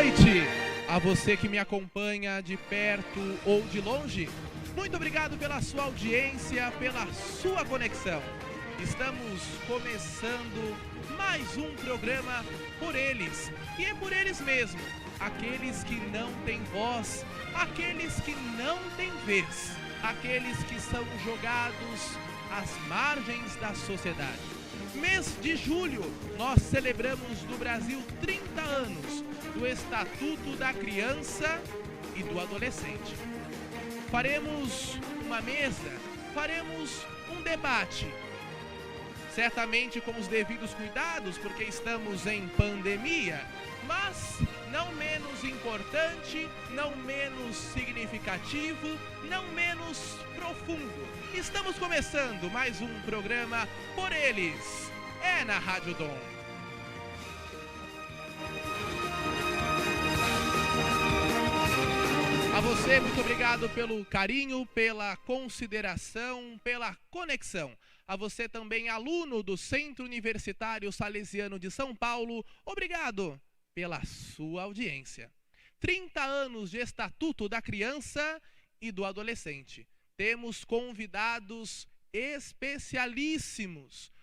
noite a você que me acompanha de perto ou de longe. Muito obrigado pela sua audiência, pela sua conexão. Estamos começando mais um programa por eles. E é por eles mesmo, aqueles que não têm voz, aqueles que não têm vez, aqueles que são jogados às margens da sociedade. Mês de julho, nós celebramos no Brasil 30 anos do Estatuto da Criança e do Adolescente. Faremos uma mesa, faremos um debate, certamente com os devidos cuidados, porque estamos em pandemia, mas não menos importante, não menos significativo, não menos profundo. Estamos começando mais um programa por eles, na Rádio Dom. A você, muito obrigado pelo carinho, pela consideração, pela conexão. A você também, aluno do Centro Universitário Salesiano de São Paulo, obrigado pela sua audiência. 30 anos de Estatuto da Criança e do Adolescente. Temos convidados especialíssimos,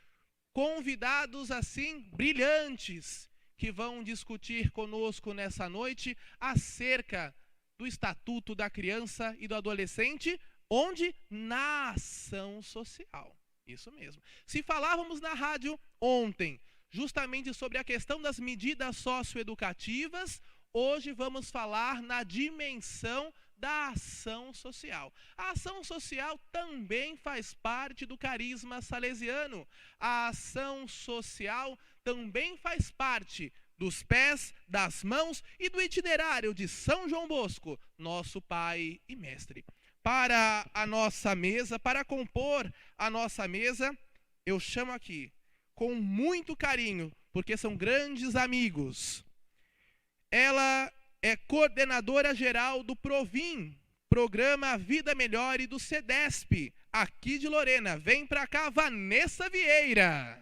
convidados assim brilhantes, que vão discutir conosco nessa noite acerca do Estatuto da Criança e do Adolescente, onde? Na ação social. Isso mesmo. Se falávamos na rádio ontem, justamente sobre a questão das medidas socioeducativas, hoje vamos falar na dimensão da ação social. A ação social também faz parte do carisma salesiano. A ação social também faz parte dos pés, das mãos e do itinerário de São João Bosco, nosso pai e mestre. Para a nossa mesa, para compor a nossa mesa, eu chamo aqui, com muito carinho, porque são grandes amigos. Ela é coordenadora geral do Provim, Programa Vida Melhor, e do CEDESP, aqui de Lorena. Vem pra cá, Vanessa Vieira.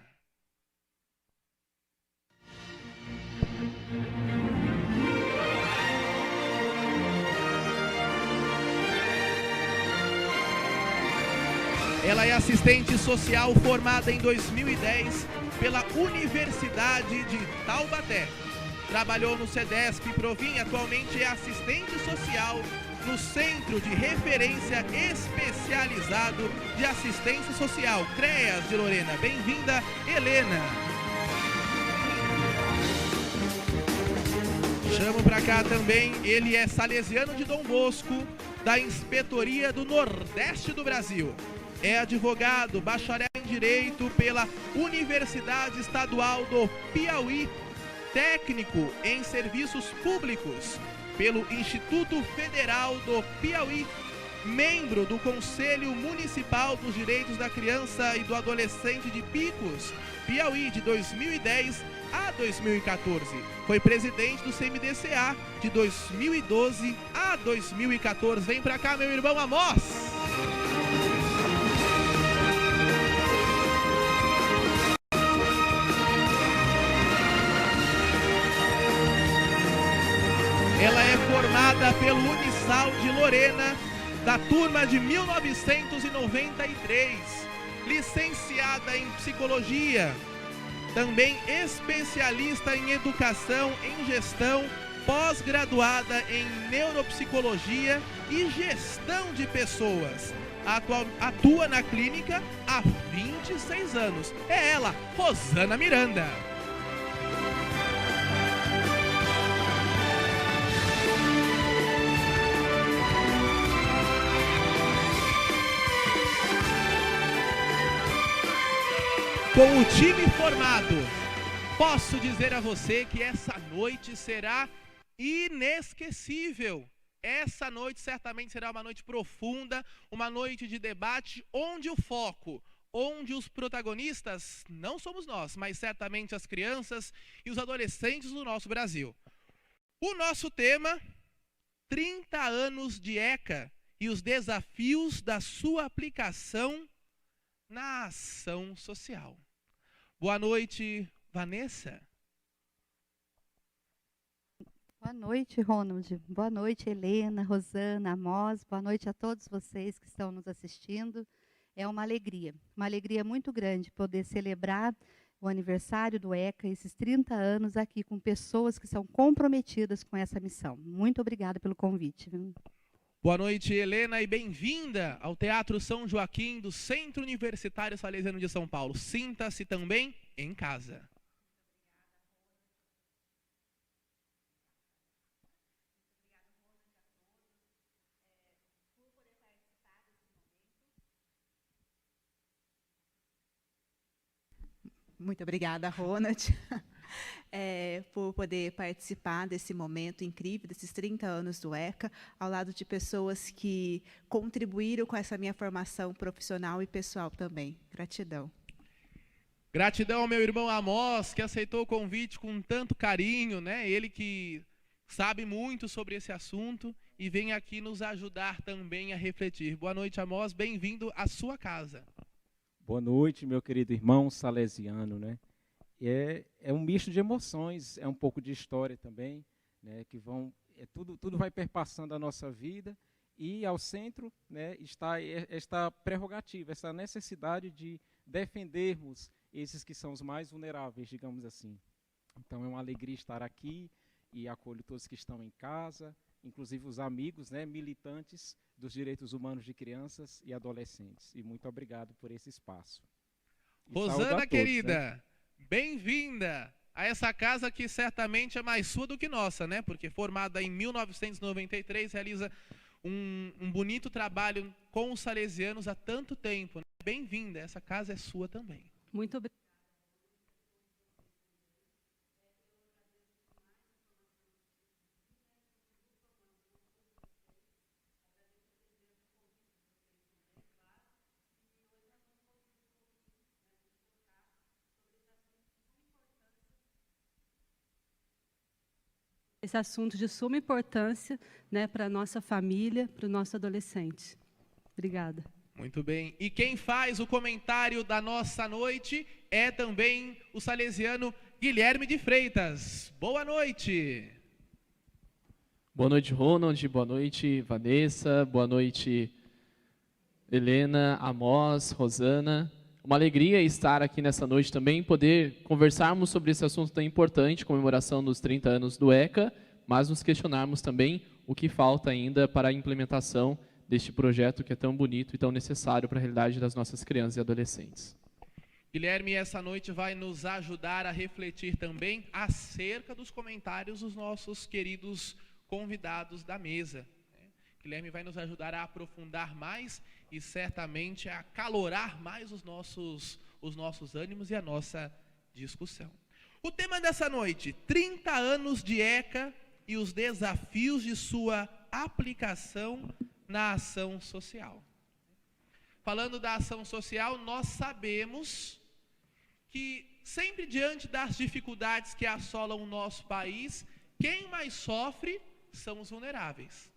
Ela é assistente social formada em 2010 pela Universidade de Taubaté. Trabalhou no CEDESP Provim, atualmente é assistente social no Centro de Referência Especializado de Assistência Social, CREAS de Lorena. Bem-vinda, Helena. Chamo para cá também, ele é salesiano de Dom Bosco, da Inspetoria do Nordeste do Brasil. É advogado, bacharel em Direito pela Universidade Estadual do Piauí, técnico em Serviços Públicos pelo Instituto Federal do Piauí, membro do Conselho Municipal dos Direitos da Criança e do Adolescente de Picos, Piauí, de 2010 a 2014. Foi presidente do CMDCA de 2012 a 2014. Vem pra cá, meu irmão Amós. Ela é formada pelo Unisal de Lorena, da turma de 1993, licenciada em Psicologia, também especialista em Educação em Gestão, pós-graduada em Neuropsicologia e Gestão de Pessoas. Atua na clínica há 26 anos. É ela, Rosana Miranda. Com o time formado, posso dizer a você que essa noite será inesquecível. Essa noite certamente será uma noite profunda, uma noite de debate, onde o foco, onde os protagonistas não somos nós, mas certamente as crianças e os adolescentes do nosso Brasil. O nosso tema, 30 anos de ECA e os desafios da sua aplicação na ação social. Boa noite, Vanessa. Boa noite, Ronald. Boa noite, Helena, Rosana, Amós. Boa noite a todos vocês que estão nos assistindo. É uma alegria muito grande poder celebrar o aniversário do ECA, esses 30 anos aqui com pessoas que são comprometidas com essa missão. Muito obrigada pelo convite. Boa noite, Helena, e bem-vinda ao Teatro São Joaquim do Centro Universitário Salesiano de São Paulo. Sinta-se também em casa. Muito obrigada, Ronald, por poder participar desse momento incrível, desses 30 anos do ECA, ao lado de pessoas que contribuíram com essa minha formação profissional e pessoal também. Gratidão. Gratidão ao meu irmão Amós, que aceitou o convite com tanto carinho, né? Ele que sabe muito sobre esse assunto e vem aqui nos ajudar também a refletir. Boa noite, Amós, bem-vindo à sua casa. Boa noite, meu querido irmão salesiano, né? É um misto de emoções, é um pouco de história também, né? Que tudo vai perpassando a nossa vida e ao centro, né, está esta prerrogativa, essa necessidade de defendermos esses que são os mais vulneráveis, digamos assim. Então é uma alegria estar aqui e acolho todos que estão em casa, inclusive os amigos, né, militantes dos direitos humanos de crianças e adolescentes. E muito obrigado por esse espaço. E Rosana, todos, querida, né? bem-vinda a essa casa que certamente é mais sua do que nossa, né? Porque formada em 1993, realiza um bonito trabalho com os salesianos há tanto tempo. Né? Bem-vinda, essa casa é sua também. Muito obrigada. Esse assunto de suma importância, né, para a nossa família, para o nosso adolescente. Obrigada. Muito bem. E quem faz o comentário da nossa noite é também o salesiano Guilherme de Freitas. Boa noite. Boa noite, Ronald. Boa noite, Vanessa. Boa noite, Helena, Amós, Rosana. Uma alegria estar aqui nessa noite também, poder conversarmos sobre esse assunto tão importante, comemoração dos 30 anos do ECA, mas nos questionarmos também o que falta ainda para a implementação deste projeto que é tão bonito e tão necessário para a realidade das nossas crianças e adolescentes. Guilherme, essa noite vai nos ajudar a refletir também acerca dos comentários dos nossos queridos convidados da mesa. Guilherme vai nos ajudar a aprofundar mais e certamente a acalorar mais os nossos ânimos e a nossa discussão. O tema dessa noite, 30 anos de ECA e os desafios de sua aplicação na ação social. Falando da ação social, nós sabemos que sempre diante das dificuldades que assolam o nosso país, quem mais sofre são os vulneráveis.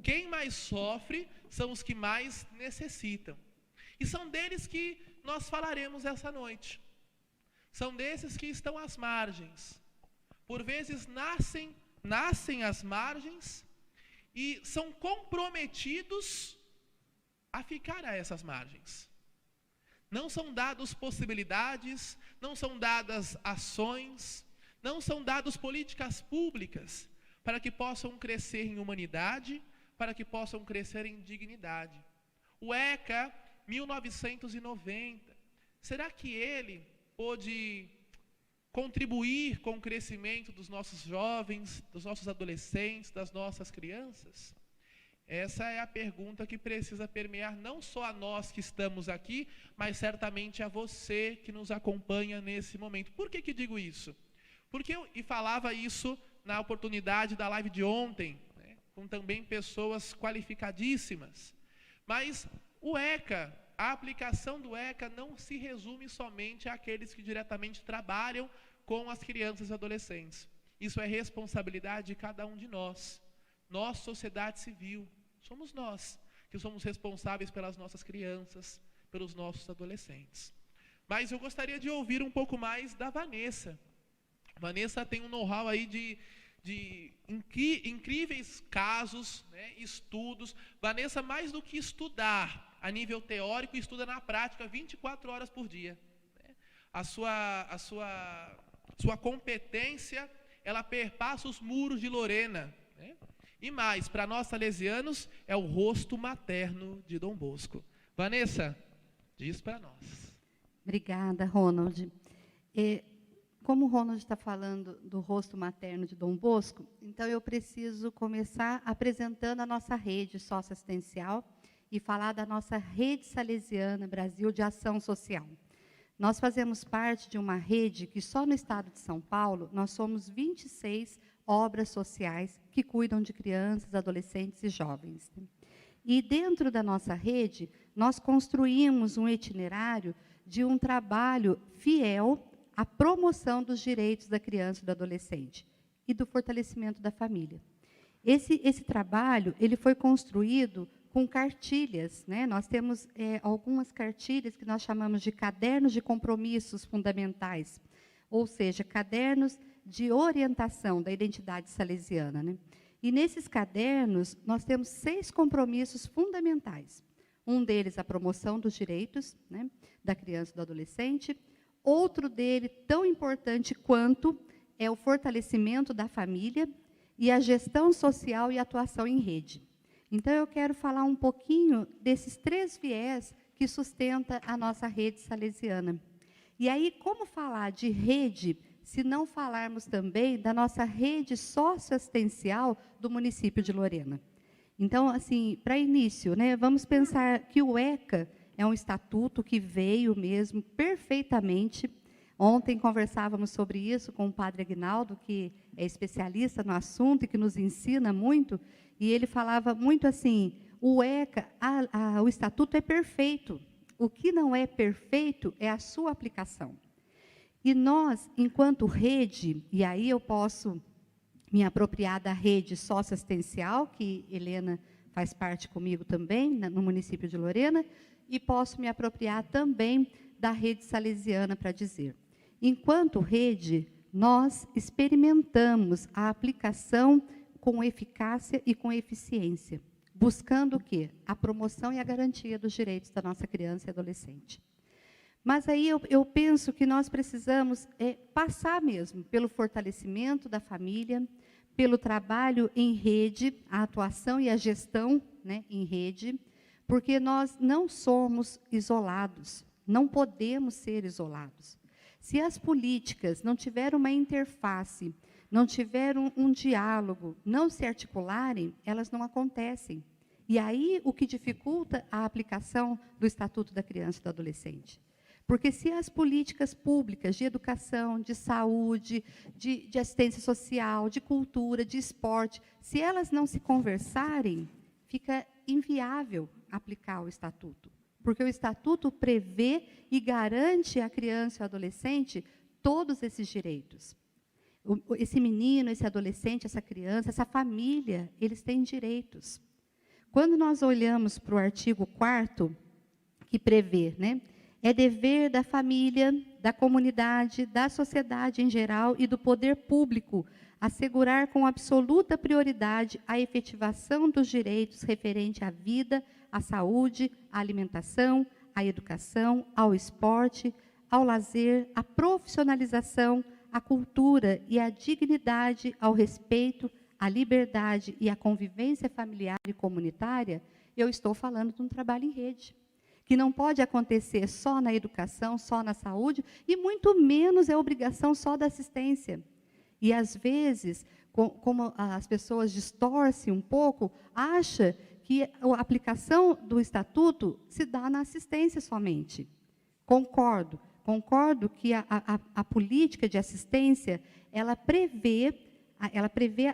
Quem mais sofre são os que mais necessitam. E são deles que nós falaremos essa noite. São desses que estão às margens. Por vezes nascem às margens e são comprometidos a ficar a essas margens. Não são dadas possibilidades, não são dadas ações, não são dadas políticas públicas para que possam crescer em humanidade, para que possam crescer em dignidade. O ECA, 1990, será que ele pôde contribuir com o crescimento dos nossos jovens, dos nossos adolescentes, das nossas crianças? Essa é a pergunta que precisa permear não só a nós que estamos aqui, mas certamente a você que nos acompanha nesse momento. Por que digo isso? Porque eu falava isso na oportunidade da live de ontem, né, com também pessoas qualificadíssimas. Mas o ECA, a aplicação do ECA não se resume somente àqueles que diretamente trabalham com as crianças e adolescentes. Isso é responsabilidade de cada um de nós. Nós, sociedade civil, somos nós que somos responsáveis pelas nossas crianças, pelos nossos adolescentes. Mas eu gostaria de ouvir um pouco mais da Vanessa. Vanessa tem um know-how aí de incríveis casos, né, estudos. Vanessa, mais do que estudar a nível teórico, estuda na prática 24 horas por dia. Né? A sua competência, ela perpassa os muros de Lorena. Né? E mais, para nós salesianos, é o rosto materno de Dom Bosco. Vanessa, diz para nós. Obrigada, Ronald. Como o Ronald está falando do rosto materno de Dom Bosco, então eu preciso começar apresentando a nossa rede socioassistencial e falar da nossa rede salesiana Brasil de Ação Social. Nós fazemos parte de uma rede que só no estado de São Paulo nós somos 26 obras sociais que cuidam de crianças, adolescentes e jovens. E dentro da nossa rede, nós construímos um itinerário de um trabalho fiel à promoção dos direitos da criança e do adolescente e do fortalecimento da família. Esse trabalho ele foi construído com cartilhas, né? Nós temos algumas cartilhas que nós chamamos de cadernos de compromissos fundamentais, ou seja, cadernos de orientação da identidade salesiana. Né? E nesses cadernos, nós temos 6 compromissos fundamentais. Um deles, a promoção dos direitos, né, da criança e do adolescente. Outro dele, tão importante quanto, é o fortalecimento da família e a gestão social e atuação em rede. Então, eu quero falar um pouquinho desses 3 viés que sustentam a nossa rede salesiana. E aí, como falar de rede, se não falarmos também da nossa rede socioassistencial do município de Lorena? Então, assim, para início, né, vamos pensar que o ECA é um estatuto que veio mesmo perfeitamente. Ontem conversávamos sobre isso com o padre Aguinaldo, que é especialista no assunto e que nos ensina muito, e ele falava muito assim, o ECA, o estatuto é perfeito, o que não é perfeito é a sua aplicação. E nós, enquanto rede, e aí eu posso me apropriar da rede socioassistencial, que Helena faz parte comigo também, no município de Lorena, e posso me apropriar também da rede salesiana para dizer. Enquanto rede, nós experimentamos a aplicação com eficácia e com eficiência, buscando o quê? A promoção e a garantia dos direitos da nossa criança e adolescente. Mas aí eu penso que nós precisamos passar mesmo pelo fortalecimento da família, pelo trabalho em rede, a atuação e a gestão, né, em rede, porque nós não somos isolados, não podemos ser isolados. Se as políticas não tiverem uma interface, não tiverem um diálogo, não se articularem, elas não acontecem. E aí o que dificulta a aplicação do Estatuto da Criança e do Adolescente. Porque se as políticas públicas de educação, de saúde, de assistência social, de cultura, de esporte, se elas não se conversarem, fica inviável aplicar o Estatuto. Porque o Estatuto prevê e garante à criança e ao adolescente todos esses direitos. Esse menino, esse adolescente, essa criança, essa família, eles têm direitos. Quando nós olhamos para o artigo 4º, que prevê, né, é dever da família, da comunidade, da sociedade em geral e do poder público assegurar com absoluta prioridade a efetivação dos direitos referentes à vida, à saúde, à alimentação, à educação, ao esporte, ao lazer, à profissionalização, à cultura e à dignidade, ao respeito, à liberdade e à convivência familiar e comunitária. Eu estou falando de um trabalho em rede, que não pode acontecer só na educação, só na saúde, e muito menos é obrigação só da assistência. E, às vezes, como as pessoas distorcem um pouco, acha que a aplicação do Estatuto se dá na assistência somente. Concordo que a política de assistência, ela prevê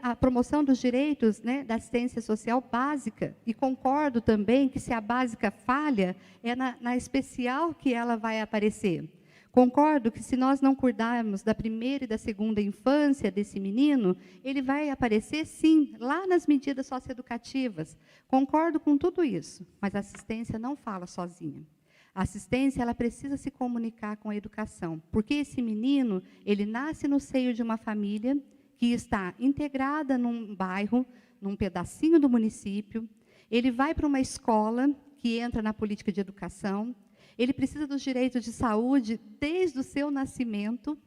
a promoção dos direitos, né, da assistência social básica. E concordo também que se a básica falha, é na especial que ela vai aparecer. Concordo que se nós não cuidarmos da primeira e da segunda infância desse menino, ele vai aparecer, sim, lá nas medidas socioeducativas. Concordo com tudo isso, mas a assistência não fala sozinha. A assistência, ela precisa se comunicar com a educação, porque esse menino, ele nasce no seio de uma família que está integrada num bairro, num pedacinho do município. Ele vai para uma escola que entra na política de educação. Ele precisa dos direitos de saúde desde o seu nascimento.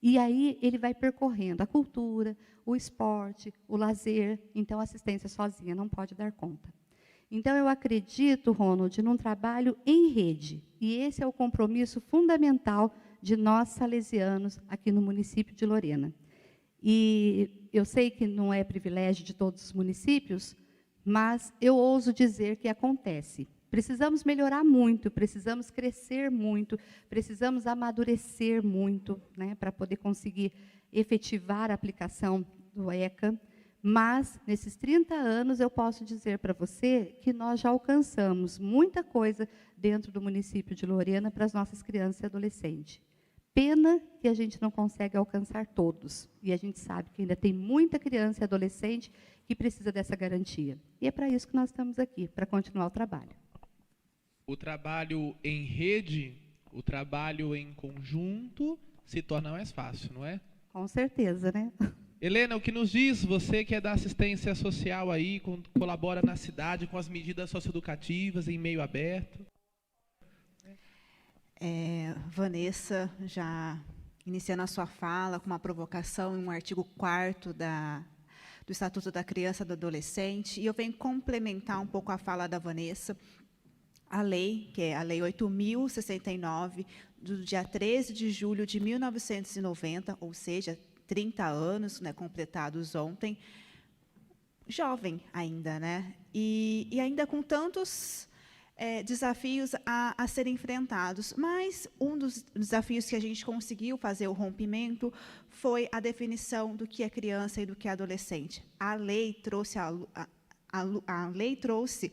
E aí ele vai percorrendo a cultura, o esporte, o lazer. Então, a assistência sozinha não pode dar conta. Então, eu acredito, Ronald, num trabalho em rede. E esse é o compromisso fundamental de nós salesianos aqui no município de Lorena. E eu sei que não é privilégio de todos os municípios, mas eu ouso dizer que acontece. Precisamos melhorar muito, precisamos crescer muito, precisamos amadurecer muito, né, para poder conseguir efetivar a aplicação do ECA. Mas, nesses 30 anos, eu posso dizer para você que nós já alcançamos muita coisa dentro do município de Lorena para as nossas crianças e adolescentes. Pena que a gente não consegue alcançar todos. E a gente sabe que ainda tem muita criança e adolescente que precisa dessa garantia. E é para isso que nós estamos aqui, para continuar o trabalho. O trabalho em rede, o trabalho em conjunto, se torna mais fácil, não é? Com certeza, né? Helena, o que nos diz, você que é da assistência social aí, colabora na cidade com as medidas socioeducativas em meio aberto? Vanessa, já iniciando a sua fala com uma provocação em um artigo 4º do Estatuto da Criança e do Adolescente, e eu venho complementar um pouco a fala da Vanessa. A lei, que é a Lei 8.069, do dia 13 de julho de 1990, ou seja, 30 anos, né, completados ontem, jovem ainda, né? E ainda com tantos desafios a serem enfrentados. Mas um dos desafios que a gente conseguiu fazer o rompimento foi a definição do que é criança e do que é adolescente. A lei trouxe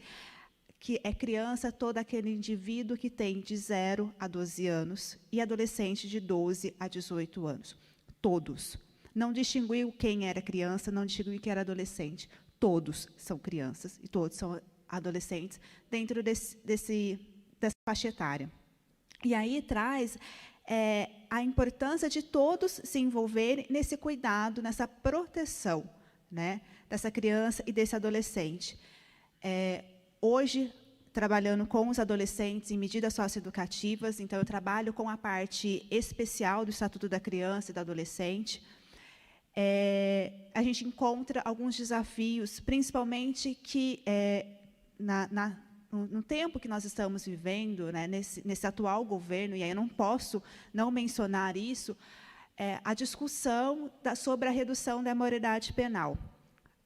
que é criança todo aquele indivíduo que tem de 0 a 12 anos e adolescente de 12 a 18 anos. Todos. Não distinguiu quem era criança, não distinguiu quem era adolescente. Todos são crianças e todos são adolescentes dentro dessa faixa etária. E aí traz a importância de todos se envolverem nesse cuidado, nessa proteção, né, dessa criança e desse adolescente. Hoje, trabalhando com os adolescentes em medidas socioeducativas, então eu trabalho com a parte especial do Estatuto da Criança e do Adolescente. A gente encontra alguns desafios, principalmente que, no tempo que nós estamos vivendo, né, nesse atual governo, e aí eu não posso não mencionar isso, a discussão sobre a redução da maioridade penal.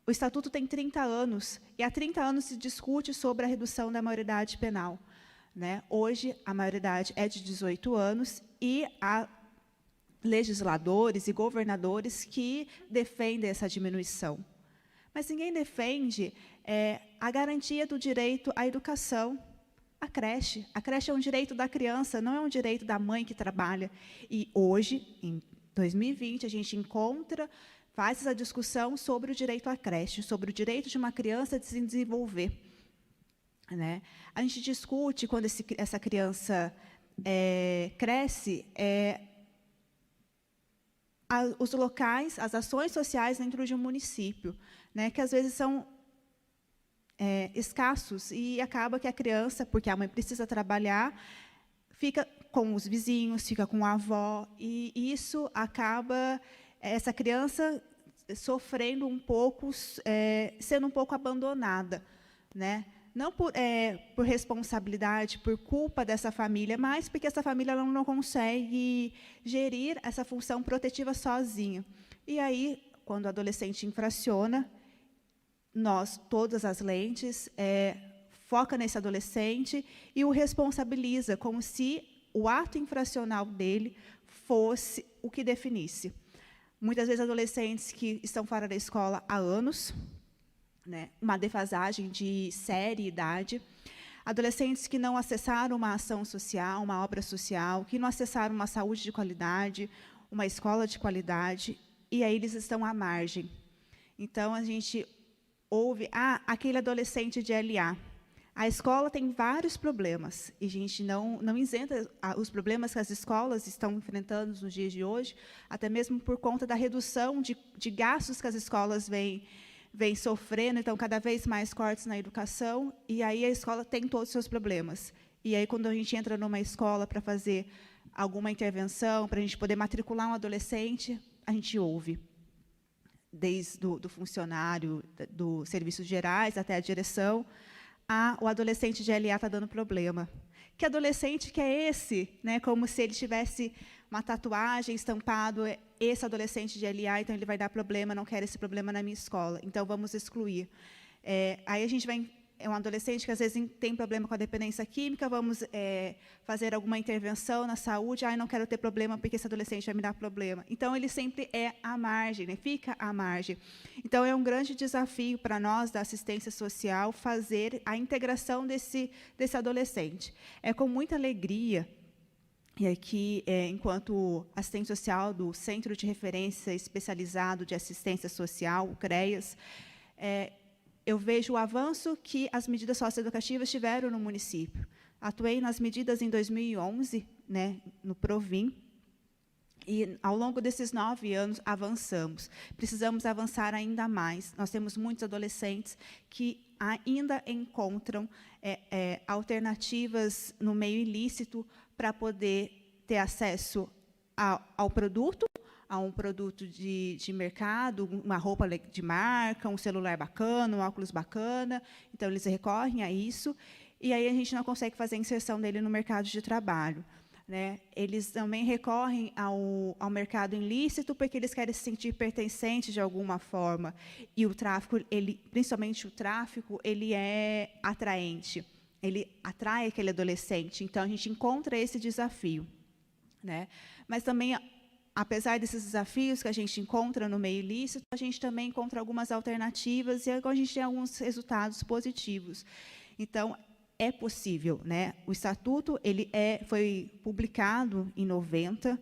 O Estatuto tem 30 anos, e há 30 anos se discute sobre a redução da maioridade penal, né? Hoje, a maioridade é de 18 anos, e há legisladores e governadores que defendem essa diminuição. Mas ninguém defende a garantia do direito à educação, à creche. A creche é um direito da criança, não é um direito da mãe que trabalha. E hoje, em 2020, a gente faz essa discussão sobre o direito à creche, sobre o direito de uma criança de se desenvolver, né? A gente discute, quando essa criança cresce, os locais, as ações sociais dentro de um município, né, que às vezes são escassos, e acaba que a criança, porque a mãe precisa trabalhar, fica com os vizinhos, fica com a avó, e isso acaba essa criança sofrendo um pouco, sendo um pouco abandonada, né? Não por responsabilidade, por culpa dessa família, mas porque essa família não consegue gerir essa função protetiva sozinha. E aí, quando o adolescente infraciona, todas as lentes, foca nesse adolescente e o responsabiliza, como se o ato infracional dele fosse o que definisse. Muitas vezes, adolescentes que estão fora da escola há anos, né, uma defasagem de série e idade, adolescentes que não acessaram uma ação social, uma obra social, que não acessaram uma saúde de qualidade, uma escola de qualidade, e aí eles estão à margem. Então, a gente ouve, aquele adolescente de LA, A escola tem vários problemas, e a gente não isenta os problemas que as escolas estão enfrentando nos dias de hoje, até mesmo por conta da redução de gastos que as escolas vêm sofrendo, então, cada vez mais cortes na educação, e aí a escola tem todos os seus problemas. E aí, quando a gente entra numa escola para fazer alguma intervenção, para a gente poder matricular um adolescente, a gente ouve, desde do funcionário, dos serviços gerais até a direção, o adolescente de LA está dando problema. Que adolescente que é esse? Né? Como se ele tivesse uma tatuagem estampado, esse adolescente de LA, então ele vai dar problema, não quero esse problema na minha escola, então vamos excluir. Aí a gente vai... É um adolescente que, às vezes, tem problema com a dependência química, vamos fazer alguma intervenção na saúde, não quero ter problema porque esse adolescente vai me dar problema. Então, ele sempre é à margem, né? Fica à margem. Então, é um grande desafio para nós, da assistência social, fazer a integração desse adolescente. É com muita alegria, e aqui, enquanto assistente social do Centro de Referência Especializado de Assistência Social, o CREAS, eu vejo o avanço que as medidas socioeducativas tiveram no município. Atuei nas medidas em 2011, né, no Provim, e, ao longo desses 9 anos, avançamos. Precisamos avançar ainda mais. Nós temos muitos adolescentes que ainda encontram alternativas no meio ilícito para poder ter acesso ao produto, a um produto de mercado, uma roupa de marca, um celular bacana, um óculos bacana. Então, eles recorrem a isso, e aí a gente não consegue fazer a inserção dele no mercado de trabalho. Né? Eles também recorrem ao mercado ilícito, porque eles querem se sentir pertencentes de alguma forma. E o tráfico, principalmente o tráfico, ele é atraente. Ele atrai aquele adolescente. Então, a gente encontra esse desafio. Né? Mas também, apesar desses desafios que a gente encontra no meio ilícito, a gente também encontra algumas alternativas, e agora a gente tem alguns resultados positivos. Então, é possível. Né? O Estatuto foi publicado em 90,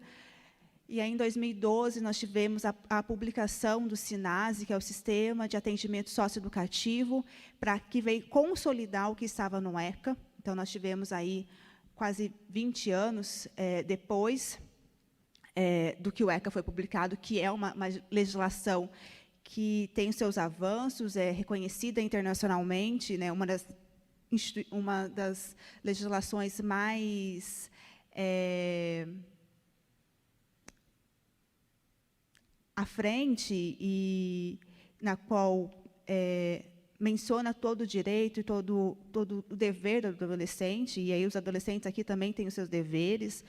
e aí, em 2012, nós tivemos a publicação do SINASE, que é o Sistema de Atendimento Socioeducativo, que veio consolidar o que estava no ECA. Então, nós tivemos aí quase 20 anos depois do que o ECA foi publicado, que é uma legislação que tem os seus avanços, é reconhecida internacionalmente, né, uma das legislações mais à frente, e na qual menciona todo o direito e todo o dever do adolescente, e aí os adolescentes aqui também têm os seus deveres.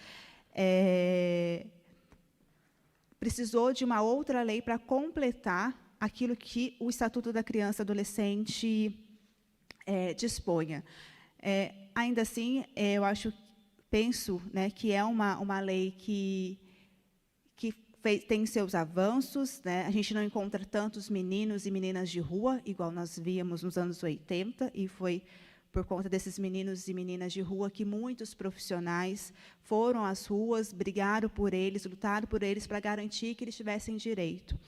Precisou de uma outra lei para completar aquilo que o Estatuto da Criança e Adolescente disponha. Ainda assim, penso, né, que é uma lei que tem seus avanços. Né? A gente não encontra tantos meninos e meninas de rua, igual nós víamos nos anos 80, e foi por conta desses meninos e meninas de rua que muitos profissionais foram às ruas, brigaram por eles, lutaram por eles para garantir que eles tivessem direito.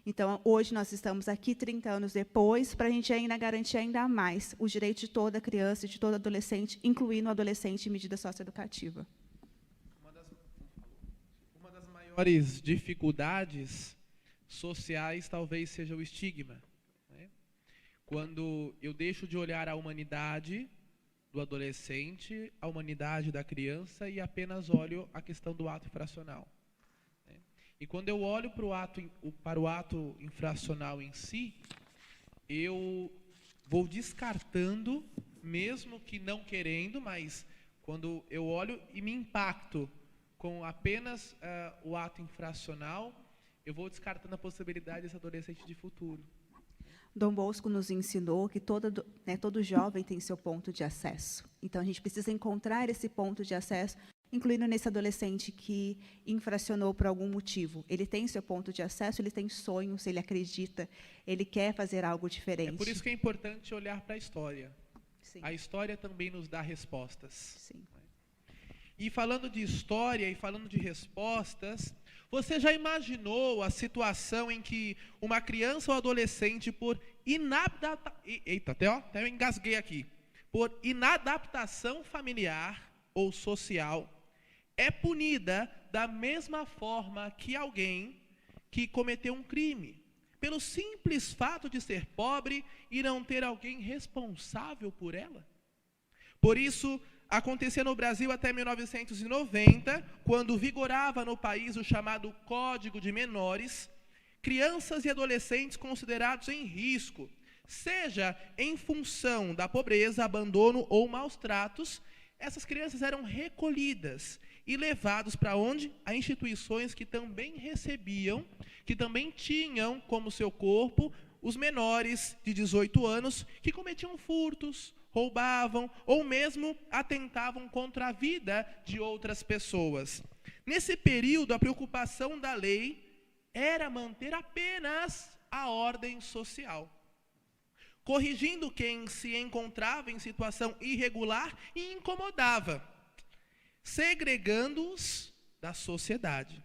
Então, hoje, nós estamos aqui, 30 anos depois, para a gente ainda garantir ainda mais o direito de toda criança e de todo adolescente, incluindo o adolescente em medida socioeducativa. Uma das maiores dificuldades sociais talvez seja o estigma. Quando eu deixo de olhar a humanidade do adolescente, a humanidade da criança, e apenas olho a questão do ato infracional. E quando eu olho para o ato infracional em si, eu vou descartando, mesmo que não querendo, mas quando eu olho e me impacto com apenas o ato infracional, eu vou descartando a possibilidade desse adolescente de futuro. Dom Bosco nos ensinou que todo jovem tem seu ponto de acesso. Então, a gente precisa encontrar esse ponto de acesso, incluindo nesse adolescente que infracionou por algum motivo. Ele tem seu ponto de acesso, ele tem sonhos, ele acredita, ele quer fazer algo diferente. É por isso que é importante olhar para a história. Sim. A história também nos dá respostas. Sim. E falando de história e falando de respostas, você já imaginou a situação em que uma criança ou adolescente, por inapta... Eita, até eu engasguei aqui. por inadaptação familiar ou social, é punida da mesma forma que alguém que cometeu um crime, pelo simples fato de ser pobre e não ter alguém responsável por ela. Por isso, acontecia no Brasil até 1990, quando vigorava no país o chamado Código de Menores, crianças e adolescentes considerados em risco, seja em função da pobreza, abandono ou maus tratos, essas crianças eram recolhidas e levados para onde? A instituições que também recebiam, que também tinham como seu corpo os menores de 18 anos que cometiam furtos, roubavam ou mesmo atentavam contra a vida de outras pessoas. Nesse período, a preocupação da lei era manter apenas a ordem social, corrigindo quem se encontrava em situação irregular e incomodava, segregando-os da sociedade.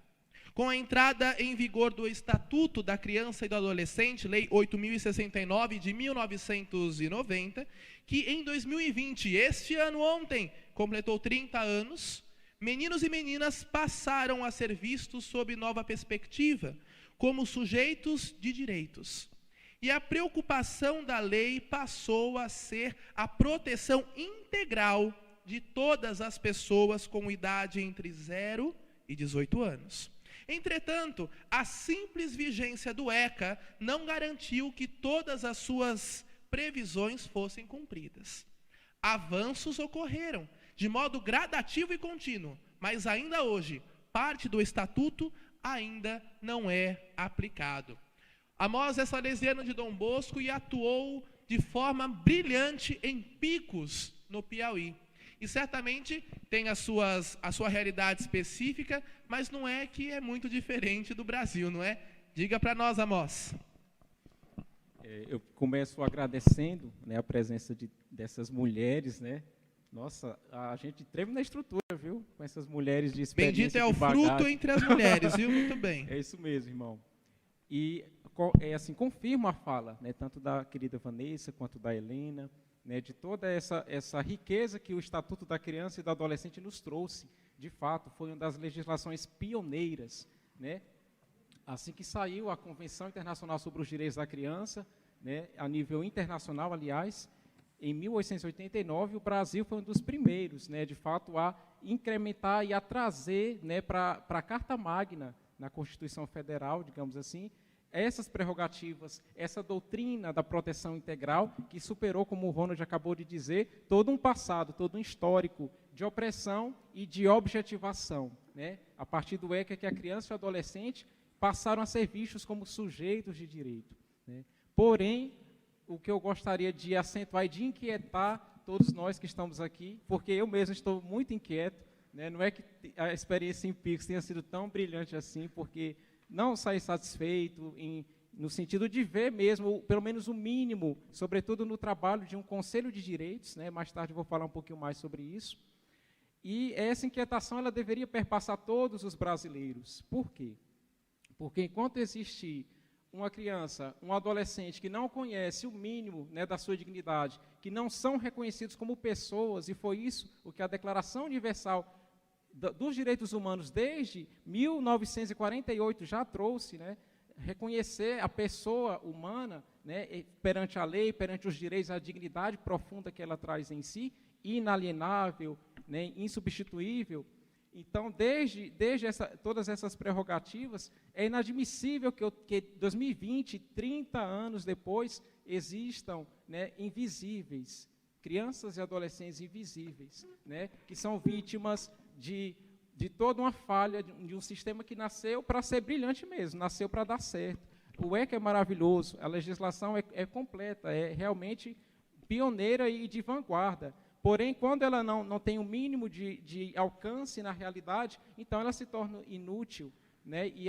Com a entrada em vigor do Estatuto da Criança e do Adolescente, Lei 8.069 de 1990, que em 2020, este ano ontem, completou 30 anos, meninos e meninas passaram a ser vistos sob nova perspectiva, como sujeitos de direitos. E a preocupação da lei passou a ser a proteção integral de todas as pessoas com idade entre 0 e 18 anos. Entretanto, a simples vigência do ECA não garantiu que todas as suas previsões fossem cumpridas. Avanços ocorreram, de modo gradativo e contínuo, mas ainda hoje, parte do Estatuto ainda não é aplicado. Amós é salesiano de Dom Bosco e atuou de forma brilhante em Picos, no Piauí. E certamente tem a sua realidade específica, mas não é que é muito diferente do Brasil, não é? Diga para nós, Amós. Eu começo agradecendo, né, a presença dessas mulheres, né? Nossa, a gente treme na estrutura, viu? Com essas mulheres de experiência. Bendito é o fruto entre as mulheres, viu? Muito bem. É isso mesmo, irmão. E assim, confirmo a fala, né, tanto da querida Vanessa quanto da Helena, né, de toda essa riqueza que o Estatuto da Criança e do Adolescente nos trouxe. De fato, foi uma das legislações pioneiras, né? Assim que saiu a Convenção Internacional sobre os Direitos da Criança, né, a nível internacional, aliás, em 1889, o Brasil foi um dos primeiros, né, de fato, a incrementar e a trazer, né, para a Carta Magna, na Constituição Federal, digamos assim, essas prerrogativas, essa doutrina da proteção integral, que superou, como o Ronald acabou de dizer, todo um passado, todo um histórico de opressão e de objetivação, né? A partir do ECA, que a criança e o adolescente passaram a ser vistos como sujeitos de direito, né? Porém, o que eu gostaria de acentuar e de inquietar todos nós que estamos aqui, porque eu mesmo estou muito inquieto, né? Não é que a experiência em Picos tenha sido tão brilhante assim, porque não saí satisfeito no sentido de ver mesmo, pelo menos o mínimo, sobretudo no trabalho de um conselho de direitos, né? Mais tarde eu vou falar um pouquinho mais sobre isso. E essa inquietação ela deveria perpassar todos os brasileiros. Por quê? Porque enquanto existir uma criança, um adolescente que não conhece o mínimo, né, da sua dignidade, que não são reconhecidos como pessoas, e foi isso o que a Declaração Universal dos Direitos Humanos, desde 1948, já trouxe, né, reconhecer a pessoa humana, né, perante a lei, perante os direitos, a dignidade profunda que ela traz em si, inalienável, né, insubstituível. Então, desde todas essas prerrogativas, é inadmissível que 2020, 30 anos depois, existam, né, invisíveis, crianças e adolescentes invisíveis, né, que são vítimas de toda uma falha de um sistema que nasceu para ser brilhante mesmo, nasceu para dar certo. O ECA é maravilhoso, a legislação é completa, é realmente pioneira e de vanguarda. Porém, quando ela não tem o mínimo de alcance na realidade, então ela se torna inútil, né? E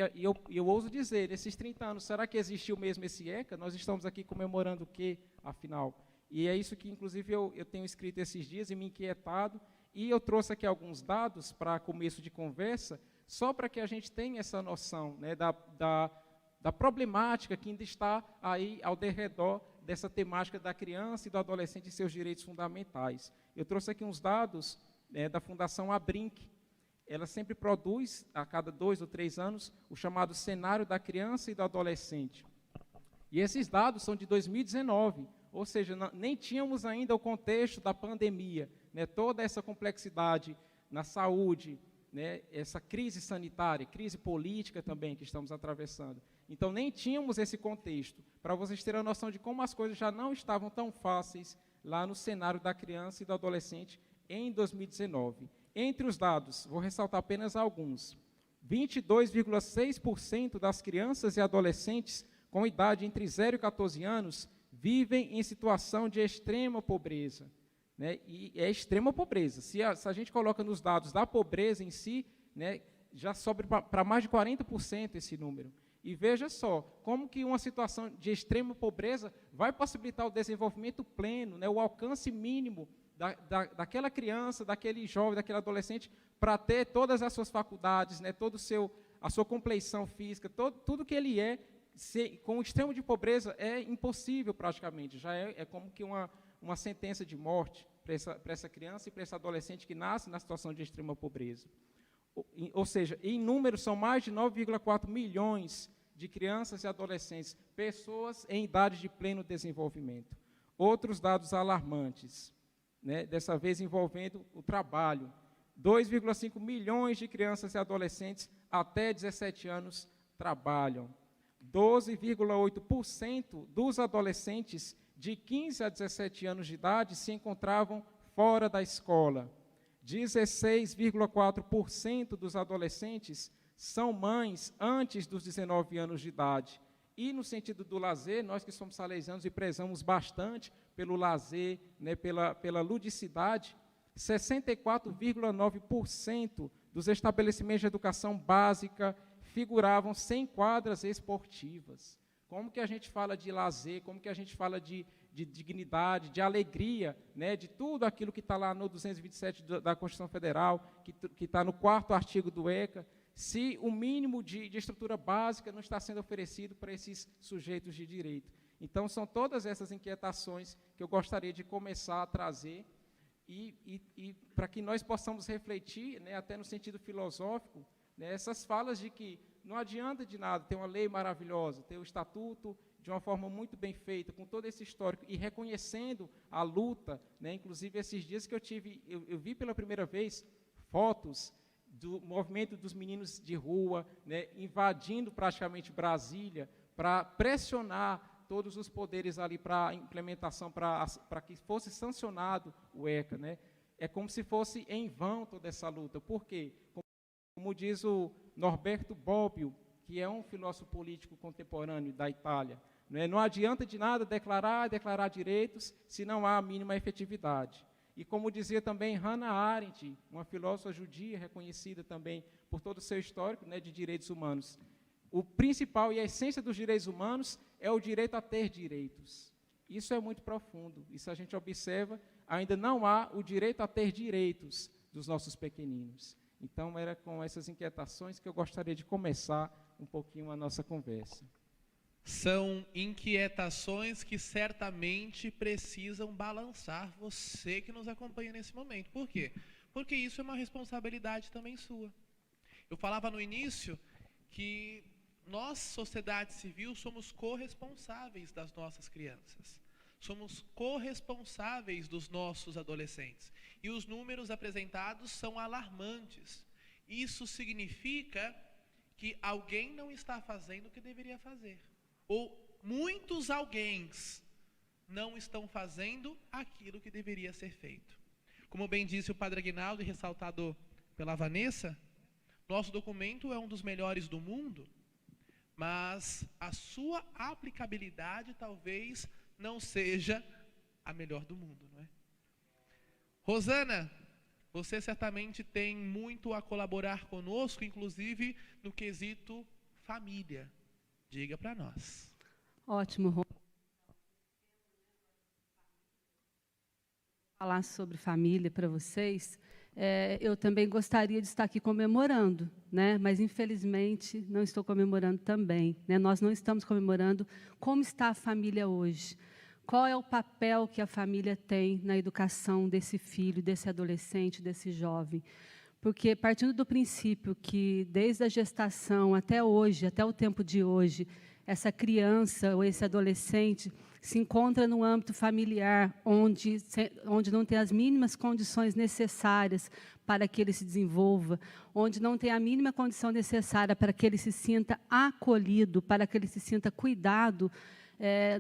eu ouso dizer, nesses 30 anos, será que existiu mesmo esse ECA? Nós estamos aqui comemorando o quê, afinal? E é isso que, inclusive, eu tenho escrito esses dias e me inquietado, e eu trouxe aqui alguns dados para começo de conversa, só para que a gente tenha essa noção, né, da problemática que ainda está aí ao derredor dessa temática da criança e do adolescente e seus direitos fundamentais. Eu trouxe aqui uns dados da Fundação Abrinq. Ela sempre produz, a cada 2 ou 3 anos, o chamado Cenário da Criança e do Adolescente. E esses dados são de 2019, ou seja, nem tínhamos ainda o contexto da pandemia, né, toda essa complexidade na saúde, né, essa crise sanitária, crise política também que estamos atravessando. Então, nem tínhamos esse contexto, para vocês terem a noção de como as coisas já não estavam tão fáceis lá no cenário da criança e do adolescente em 2019. Entre os dados, vou ressaltar apenas alguns. 22,6% das crianças e adolescentes com idade entre 0 e 14 anos vivem em situação de extrema pobreza. Né? E é extrema pobreza. Se a gente coloca nos dados da pobreza em si, né, já sobe para mais de 40% esse número. E veja só, como que uma situação de extrema pobreza vai possibilitar o desenvolvimento pleno, né, o alcance mínimo daquela criança, daquele jovem, daquele adolescente, para ter todas as suas faculdades, né, a sua compleição física, tudo que ele é, com o extremo de pobreza, é impossível praticamente, já é como que uma sentença de morte para essa criança e para esse adolescente que nasce na situação de extrema pobreza. Ou seja, em número, são mais de 9,4 milhões de crianças e adolescentes, pessoas em idade de pleno desenvolvimento. Outros dados alarmantes, né, dessa vez envolvendo o trabalho. 2,5 milhões de crianças e adolescentes até 17 anos trabalham. 12,8% dos adolescentes de 15 a 17 anos de idade se encontravam fora da escola. 16,4% dos adolescentes são mães antes dos 19 anos de idade. E no sentido do lazer, nós que somos salesianos e prezamos bastante pelo lazer, né, pela ludicidade, 64,9% dos estabelecimentos de educação básica figuravam sem quadras esportivas. Como que a gente fala de lazer, como que a gente fala de dignidade, de alegria, né, de tudo aquilo que está lá no 227 da Constituição Federal, que está no 4º artigo do ECA, se o mínimo de estrutura básica não está sendo oferecido para esses sujeitos de direito. Então, são todas essas inquietações que eu gostaria de começar a trazer e para que nós possamos refletir, né, até no sentido filosófico, né, essas falas de que não adianta de nada ter uma lei maravilhosa, ter o estatuto de uma forma muito bem feita, com todo esse histórico, e reconhecendo a luta, né, inclusive esses dias que eu vi pela primeira vez fotos do movimento dos meninos de rua, né, invadindo praticamente Brasília, para pressionar todos os poderes ali para a implementação, para que fosse sancionado o ECA. Né? É como se fosse em vão toda essa luta. Por quê? Como diz o Norberto Bobbio, que é um filósofo político contemporâneo da Itália, né? Não adianta de nada declarar direitos se não há a mínima efetividade. E como dizia também Hannah Arendt, uma filósofa judia reconhecida também por todo o seu histórico, né, de direitos humanos, o principal e a essência dos direitos humanos é o direito a ter direitos. Isso é muito profundo. Isso a gente observa, ainda não há o direito a ter direitos dos nossos pequeninos. Então, era com essas inquietações que eu gostaria de começar um pouquinho a nossa conversa. São inquietações que certamente precisam balançar você que nos acompanha nesse momento. Por quê? Porque isso é uma responsabilidade também sua. Eu falava no início que nós, sociedade civil, somos corresponsáveis das nossas crianças. Somos corresponsáveis dos nossos adolescentes. E os números apresentados são alarmantes. Isso significa que alguém não está fazendo o que deveria fazer. Ou muitos alguéns não estão fazendo aquilo que deveria ser feito. Como bem disse o Padre Aguinaldo e ressaltado pela Vanessa, nosso documento é um dos melhores do mundo, mas a sua aplicabilidade talvez não seja a melhor do mundo, não é? Rosana, você certamente tem muito a colaborar conosco, inclusive no quesito família. Diga para nós. Ótimo, Rô. Falar sobre família para vocês. Eu também gostaria de estar aqui comemorando, né? Mas, infelizmente, não estou comemorando também. Né? Nós não estamos comemorando como está a família hoje. Qual é o papel que a família tem na educação desse filho, desse adolescente, desse jovem? Porque, partindo do princípio que, desde a gestação até hoje, até o tempo de hoje, essa criança ou esse adolescente se encontra no âmbito familiar, onde não tem as mínimas condições necessárias para que ele se desenvolva, onde não tem a mínima condição necessária para que ele se sinta acolhido, para que ele se sinta cuidado,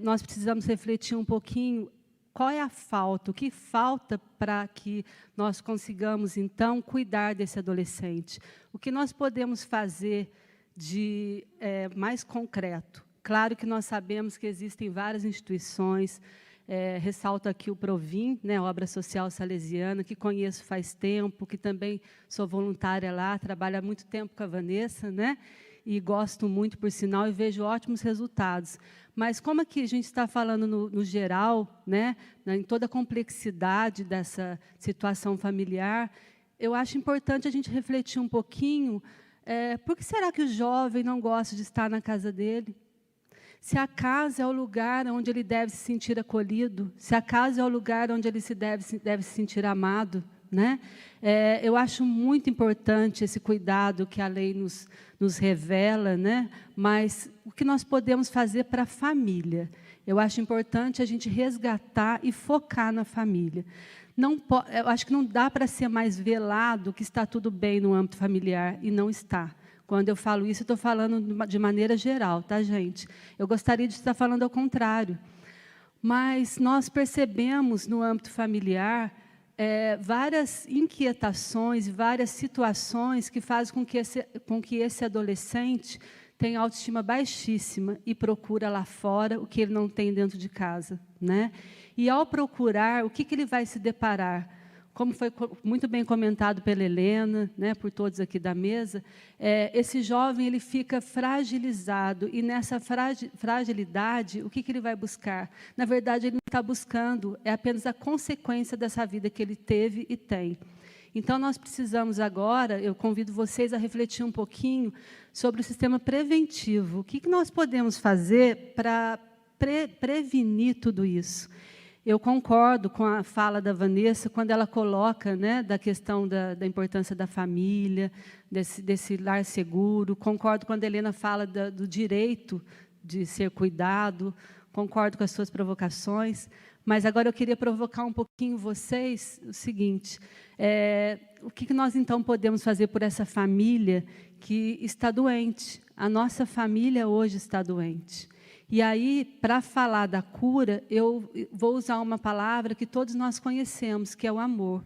nós precisamos refletir um pouquinho qual é a falta, o que falta para que nós consigamos, então, cuidar desse adolescente. O que nós podemos fazer de mais concreto? Claro que nós sabemos que existem várias instituições, ressalto aqui o Provin, né, Obra Social Salesiana, que conheço faz tempo, que também sou voluntária lá, trabalho há muito tempo com a Vanessa, né, e gosto muito, por sinal, e vejo ótimos resultados. Mas como aqui a gente está falando no geral, né, em toda a complexidade dessa situação familiar, eu acho importante a gente refletir um pouquinho, por que será que o jovem não gosta de estar na casa dele? Se a casa é o lugar onde ele deve se sentir acolhido, se a casa é o lugar onde ele deve se sentir amado, né? Eu acho muito importante esse cuidado que a lei nos revela, né? Mas o que nós podemos fazer para a família? Eu acho importante a gente resgatar e focar na família. Eu acho que não dá para ser mais velado que está tudo bem no âmbito familiar, e não está. Quando eu falo isso, eu estou falando de maneira geral, tá, gente? Eu gostaria de estar falando ao contrário. Mas nós percebemos no âmbito familiar várias inquietações, várias situações que fazem com que esse adolescente tenha autoestima baixíssima e procura lá fora o que ele não tem dentro de casa, né? E, ao procurar, o que ele vai se deparar? Como foi muito bem comentado pela Helena, né, por todos aqui da mesa, esse jovem ele fica fragilizado, e nessa fragilidade, o que ele vai buscar? Na verdade, ele não está buscando, é apenas a consequência dessa vida que ele teve e tem. Então, nós precisamos agora, eu convido vocês a refletir um pouquinho sobre o sistema preventivo. O que nós podemos fazer para prevenir tudo isso? Eu concordo com a fala da Vanessa, quando ela coloca, né, da questão da importância da família, desse lar seguro. Concordo quando a Helena fala do direito de ser cuidado. Concordo com as suas provocações. Mas agora eu queria provocar um pouquinho vocês o seguinte: o que nós, então, podemos fazer por essa família que está doente? A nossa família hoje está doente. E aí, para falar da cura, eu vou usar uma palavra que todos nós conhecemos, que é o amor.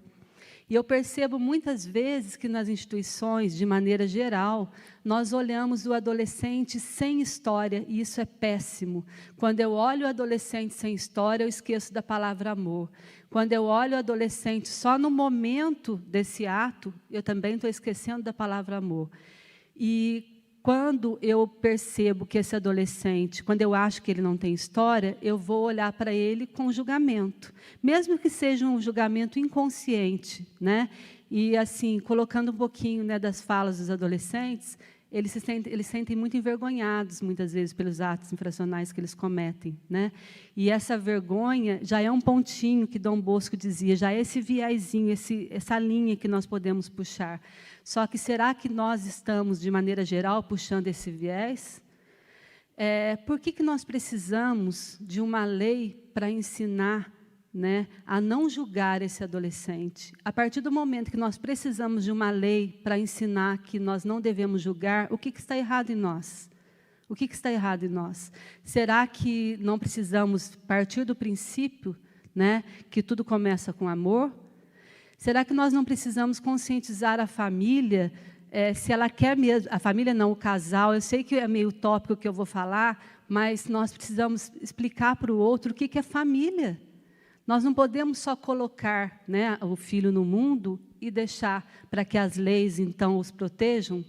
E eu percebo muitas vezes que nas instituições, de maneira geral, nós olhamos o adolescente sem história, e isso é péssimo. Quando eu olho o adolescente sem história, eu esqueço da palavra amor. Quando eu olho o adolescente só no momento desse ato, eu também estou esquecendo da palavra amor. E quando eu percebo que esse adolescente, quando eu acho que ele não tem história, eu vou olhar para ele com julgamento, mesmo que seja um julgamento inconsciente, né? E, assim, colocando um pouquinho, né, das falas dos adolescentes, eles sentem muito envergonhados, muitas vezes, pelos atos infracionais que eles cometem, né? E essa vergonha já é um pontinho que Dom Bosco dizia, já é esse viésinho, essa linha que nós podemos puxar. Só que será que nós estamos, de maneira geral, puxando esse viés? Por que nós precisamos de uma lei para ensinar, né, a não julgar esse adolescente? A partir do momento que nós precisamos de uma lei para ensinar que nós não devemos julgar, o que está errado em nós? O que está errado em nós? Será que não precisamos partir do princípio, né, que tudo começa com amor? Será que nós não precisamos conscientizar a família, se ela quer mesmo, a família não, o casal, eu sei que é meio utópico o que eu vou falar, mas nós precisamos explicar para o outro o que é família. Nós não podemos só colocar, né, o filho no mundo e deixar para que as leis, então, os protejam.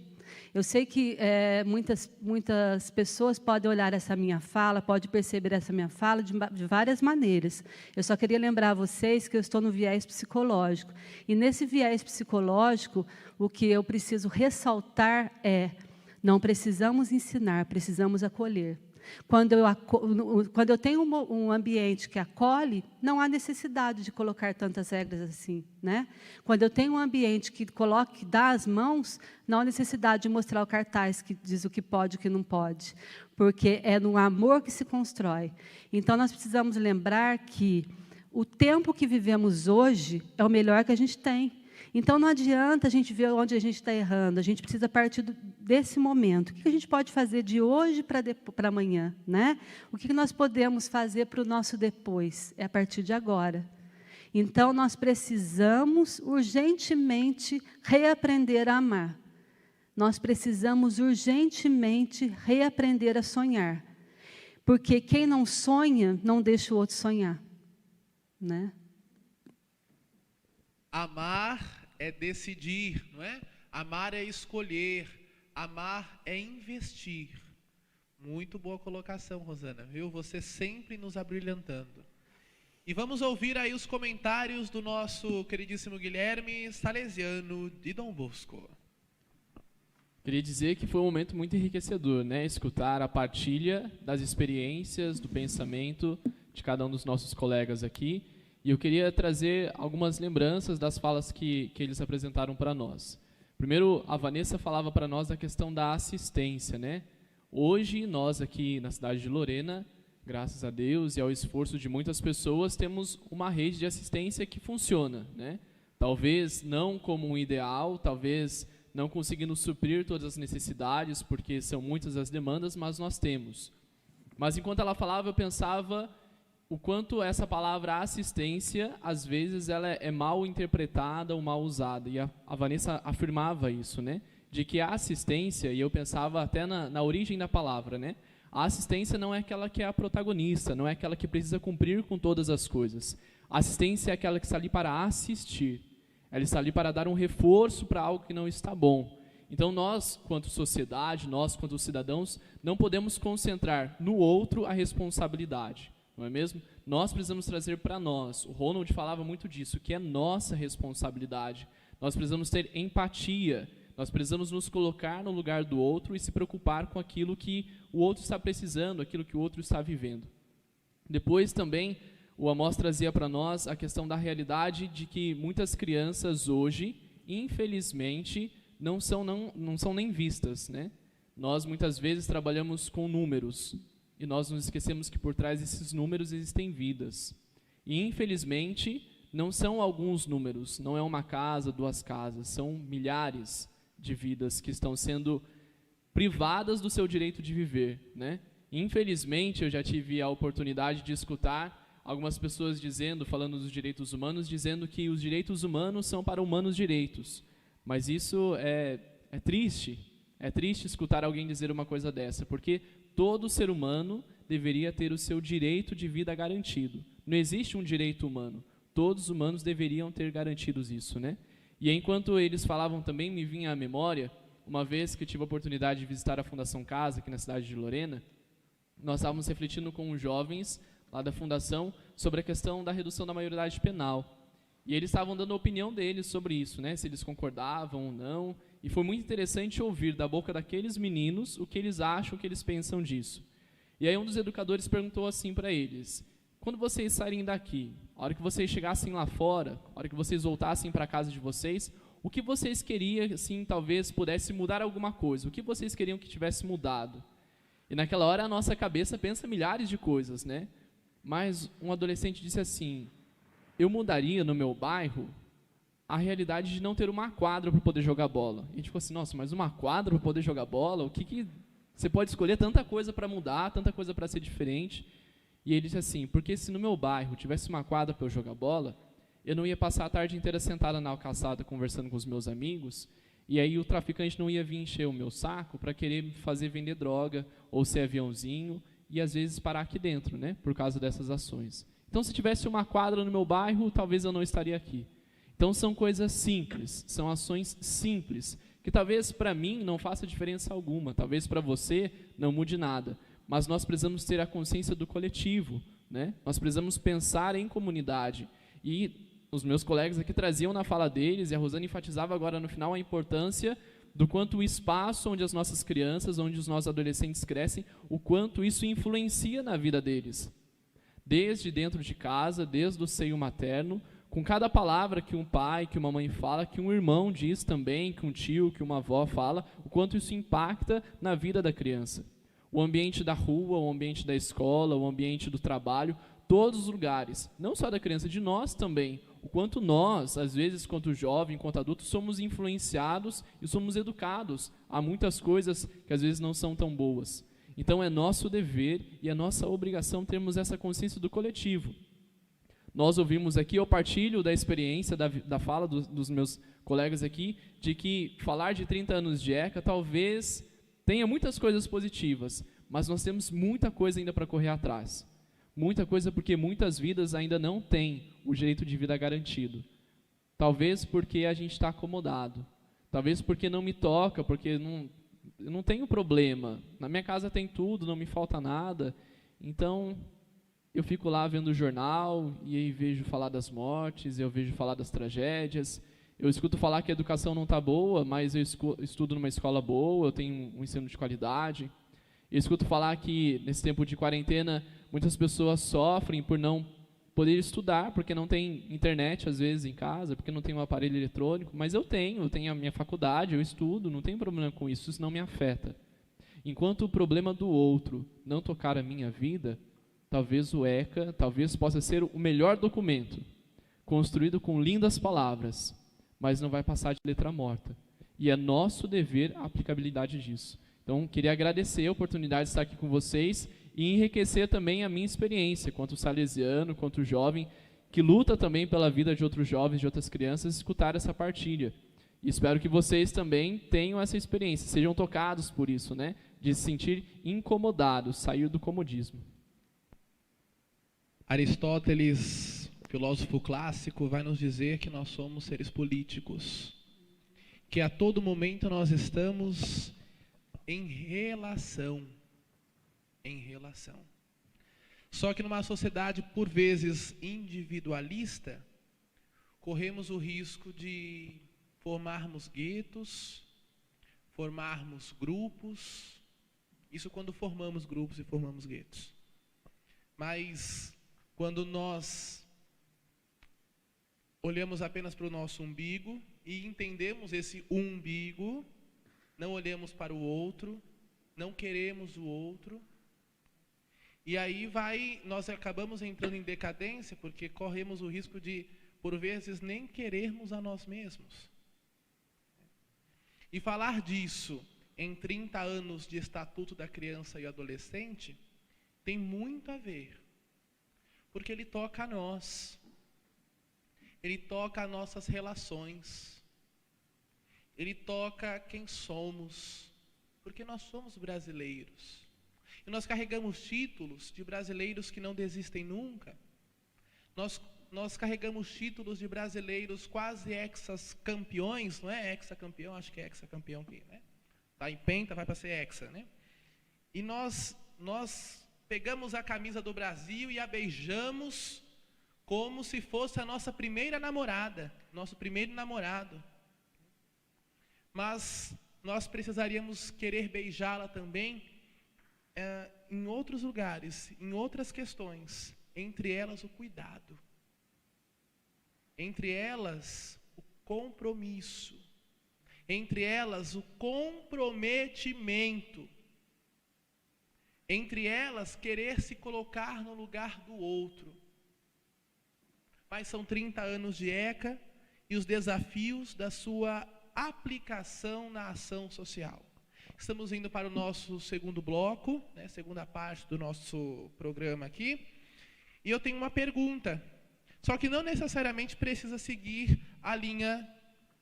Eu sei que muitas pessoas podem olhar essa minha fala, podem perceber essa minha fala de várias maneiras. Eu só queria lembrar a vocês que eu estou no viés psicológico. E, nesse viés psicológico, o que eu preciso ressaltar é: não precisamos ensinar, precisamos acolher. Quando eu tenho um ambiente que acolhe, não há necessidade de colocar tantas regras assim, né? Quando eu tenho um ambiente que dá as mãos, não há necessidade de mostrar o cartaz que diz o que pode e o que não pode, porque é no amor que se constrói. Então, nós precisamos lembrar que o tempo que vivemos hoje é o melhor que a gente tem. Então, não adianta a gente ver onde a gente está errando, a gente precisa partir desse momento. O que a gente pode fazer de hoje para amanhã, né? O que nós podemos fazer para o nosso depois? É a partir de agora. Então, nós precisamos urgentemente reaprender a amar. Nós precisamos urgentemente reaprender a sonhar. Porque quem não sonha, não deixa o outro sonhar, né? Amar é decidir, não é? Amar é escolher, amar é investir. Muito boa colocação, Rosana, viu? Você sempre nos abrilhantando. E vamos ouvir aí os comentários do nosso queridíssimo Guilherme Salesiano de Dom Bosco. Queria dizer que foi um momento muito enriquecedor, né? Escutar a partilha das experiências, do pensamento de cada um dos nossos colegas aqui. E eu queria trazer algumas lembranças das falas que eles apresentaram para nós. Primeiro, a Vanessa falava para nós da questão da assistência, né? Hoje, nós aqui na cidade de Lorena, graças a Deus e ao esforço de muitas pessoas, temos uma rede de assistência que funciona, né? Talvez não como um ideal, talvez não conseguindo suprir todas as necessidades, porque são muitas as demandas, mas nós temos. Mas enquanto ela falava, eu pensava o quanto essa palavra assistência, às vezes, ela é mal interpretada ou mal usada. E a Vanessa afirmava isso, né? De que a assistência, e eu pensava até na origem da palavra, né? A assistência não é aquela que é a protagonista, não é aquela que precisa cumprir com todas as coisas. A assistência é aquela que está ali para assistir. Ela está ali para dar um reforço para algo que não está bom. Então, nós, quanto sociedade, nós, quanto cidadãos, não podemos concentrar no outro a responsabilidade. Não é mesmo? Nós precisamos trazer para nós. O Ronald falava muito disso, que é nossa responsabilidade. Nós precisamos ter empatia. Nós precisamos nos colocar no lugar do outro e se preocupar com aquilo que o outro está precisando, aquilo que o outro está vivendo. Depois também, o Amós trazia para nós a questão da realidade de que muitas crianças hoje, infelizmente, não são nem vistas, né? Nós muitas vezes trabalhamos com números. E nós nos esquecemos que por trás desses números existem vidas. E, infelizmente, não são alguns números, não é uma casa, 2 casas, são milhares de vidas que estão sendo privadas do seu direito de viver, né? Infelizmente, eu já tive a oportunidade de escutar algumas pessoas falando dos direitos humanos, dizendo que os direitos humanos são para humanos direitos. Mas isso é triste. É triste escutar alguém dizer uma coisa dessa, porque todo ser humano deveria ter o seu direito de vida garantido. Não existe um direito humano. Todos os humanos deveriam ter garantidos isso, né? E enquanto eles falavam também, me vinha à memória, uma vez que eu tive a oportunidade de visitar a Fundação Casa, aqui na cidade de Lorena, nós estávamos refletindo com os jovens lá da Fundação sobre a questão da redução da maioridade penal. E eles estavam dando a opinião deles sobre isso, né? Se eles concordavam ou não. E foi muito interessante ouvir da boca daqueles meninos o que eles acham, o que eles pensam disso. E aí um dos educadores perguntou assim para eles: quando vocês saírem daqui, a hora que vocês chegassem lá fora, a hora que vocês voltassem para a casa de vocês, o que vocês queriam, assim, talvez pudesse mudar alguma coisa? O que vocês queriam que tivesse mudado? E naquela hora a nossa cabeça pensa milhares de coisas, né? Mas um adolescente disse assim: eu mudaria no meu bairro a realidade de não ter uma quadra para poder jogar bola. E a gente ficou assim: nossa, mas uma quadra para poder jogar bola? O que você pode escolher tanta coisa para mudar, tanta coisa para ser diferente? E ele disse assim: porque se no meu bairro tivesse uma quadra para eu jogar bola, eu não ia passar a tarde inteira sentada na calçada conversando com os meus amigos, e aí o traficante não ia vir encher o meu saco para querer me fazer vender droga ou ser aviãozinho e às vezes parar aqui dentro, né, por causa dessas ações. Então, se tivesse uma quadra no meu bairro, talvez eu não estaria aqui. Então, são coisas simples, são ações simples, que talvez para mim não faça diferença alguma, talvez para você não mude nada, mas nós precisamos ter a consciência do coletivo, né? Nós precisamos pensar em comunidade. E os meus colegas aqui traziam na fala deles, e a Rosana enfatizava agora no final a importância do quanto o espaço onde as nossas crianças, onde os nossos adolescentes crescem, o quanto isso influencia na vida deles. Desde dentro de casa, desde o seio materno, com cada palavra que um pai, que uma mãe fala, que um irmão diz também, que um tio, que uma avó fala, o quanto isso impacta na vida da criança. O ambiente da rua, o ambiente da escola, o ambiente do trabalho, todos os lugares, não só da criança, de nós também, o quanto nós, às vezes, quanto jovem, quanto adulto, somos influenciados e somos educados a muitas coisas que às vezes não são tão boas. Então é nosso dever e é nossa obrigação termos essa consciência do coletivo. Nós ouvimos aqui, eu partilho da experiência, da fala dos meus colegas aqui, de que falar de 30 anos de ECA talvez tenha muitas coisas positivas, mas nós temos muita coisa ainda para correr atrás. Muita coisa porque muitas vidas ainda não têm o direito de vida garantido. Talvez porque a gente está acomodado. Talvez porque não me toca, porque não tenho problema. Na minha casa tem tudo, não me falta nada. Então, eu fico lá vendo o jornal e aí vejo falar das mortes, eu vejo falar das tragédias. Eu escuto falar que a educação não está boa, mas eu estudo numa escola boa, eu tenho um ensino de qualidade. Eu escuto falar que, nesse tempo de quarentena, muitas pessoas sofrem por não poder estudar, porque não tem internet, às vezes, em casa, porque não tem um aparelho eletrônico, mas eu tenho a minha faculdade, eu estudo, não tenho problema com isso, isso não me afeta. Enquanto o problema do outro não tocar a minha vida, talvez o ECA, talvez possa ser o melhor documento, construído com lindas palavras, mas não vai passar de letra morta. E é nosso dever a aplicabilidade disso. Então, queria agradecer a oportunidade de estar aqui com vocês e enriquecer também a minha experiência, quanto salesiano, quanto jovem, que luta também pela vida de outros jovens, de outras crianças, escutar essa partilha. E espero que vocês também tenham essa experiência, sejam tocados por isso, né? De se sentir incomodados, sair do comodismo. Aristóteles, filósofo clássico, vai nos dizer que nós somos seres políticos, que a todo momento nós estamos em relação. Só que numa sociedade, por vezes, individualista, corremos o risco de formarmos guetos, formarmos grupos, isso quando formamos grupos e formamos guetos. Mas, quando nós olhamos apenas para o nosso umbigo e entendemos esse umbigo, não olhamos para o outro, não queremos o outro, e aí nós acabamos entrando em decadência, porque corremos o risco de, por vezes, nem querermos a nós mesmos. E falar disso em 30 anos de Estatuto da Criança e Adolescente tem muito a ver, porque ele toca a nós, ele toca as nossas relações, ele toca quem somos, porque nós somos brasileiros. E nós carregamos títulos de brasileiros que não desistem nunca. Nós carregamos títulos de brasileiros quase ex-campeões, não é ex-campeão? Acho que é ex-campeão aqui, né? Tá em penta, vai para ser hexa, né? E nós pegamos a camisa do Brasil e a beijamos como se fosse a nossa primeira namorada, nosso primeiro namorado. Mas nós precisaríamos querer beijá-la também em outros lugares, em outras questões, entre elas o cuidado, entre elas o compromisso, entre elas o comprometimento, entre elas querer se colocar no lugar do outro. Mas são 30 anos de ECA e os desafios da sua aplicação na ação social. Estamos indo para o nosso segundo bloco, né, segunda parte do nosso programa aqui. E eu tenho uma pergunta, só que não necessariamente precisa seguir a linha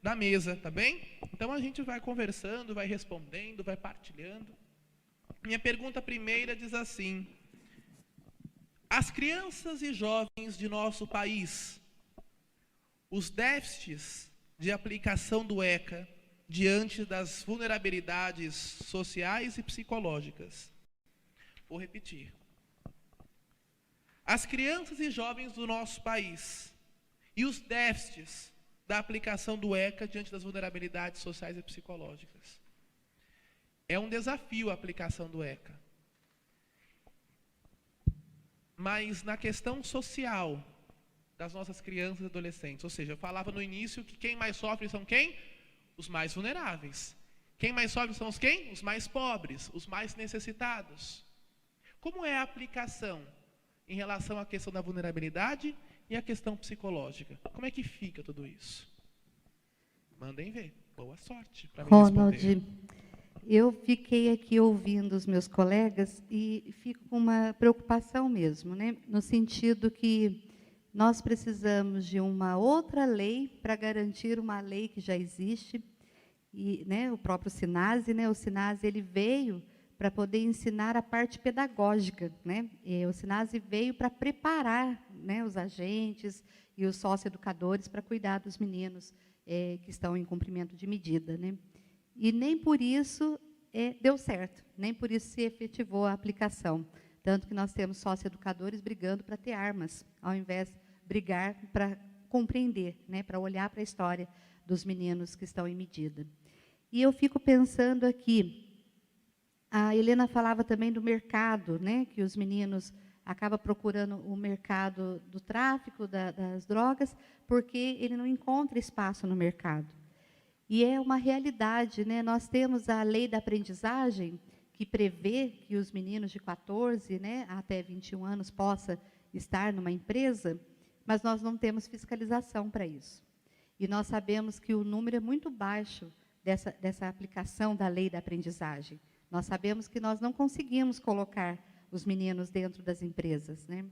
da mesa, tá bem? Então a gente vai conversando, vai respondendo, vai partilhando. Minha pergunta primeira diz assim: as crianças e jovens de nosso país, os déficits de aplicação do ECA diante das vulnerabilidades sociais e psicológicas. Vou repetir. As crianças e jovens do nosso país e os déficits da aplicação do ECA diante das vulnerabilidades sociais e psicológicas. É um desafio a aplicação do ECA. Mas na questão social das nossas crianças e adolescentes, ou seja, eu falava no início que quem mais sofre são quem? Os mais vulneráveis. Quem mais sofre são os quem? Os mais pobres, os mais necessitados. Como é a aplicação em relação à questão da vulnerabilidade e à questão psicológica? Como é que fica tudo isso? Mandem ver. Boa sorte para me responder. Ronald, eu fiquei aqui ouvindo os meus colegas e fico com uma preocupação mesmo, né? No sentido que nós precisamos de uma outra lei para garantir uma lei que já existe. E, né, o próprio SINASE, né, o SINASE ele veio para poder ensinar a parte pedagógica, né? E o SINASE veio para preparar, né, os agentes e os socioeducadores para cuidar dos meninos que estão em cumprimento de medida, né? E nem por isso deu certo, nem por isso se efetivou a aplicação. Tanto que nós temos socioeducadores brigando para ter armas, ao invés de brigar para compreender, né, para olhar para a história dos meninos que estão em medida. E eu fico pensando aqui, a Helena falava também do mercado, né, que os meninos acabam procurando o mercado do tráfico, das drogas, porque ele não encontra espaço no mercado. E é uma realidade, né? Nós temos a lei da aprendizagem, que prevê que os meninos de 14, né, até 21 anos possam estar numa empresa, mas nós não temos fiscalização para isso. E nós sabemos que o número é muito baixo dessa aplicação da lei da aprendizagem. Nós sabemos que nós não conseguimos colocar os meninos dentro das empresas, né?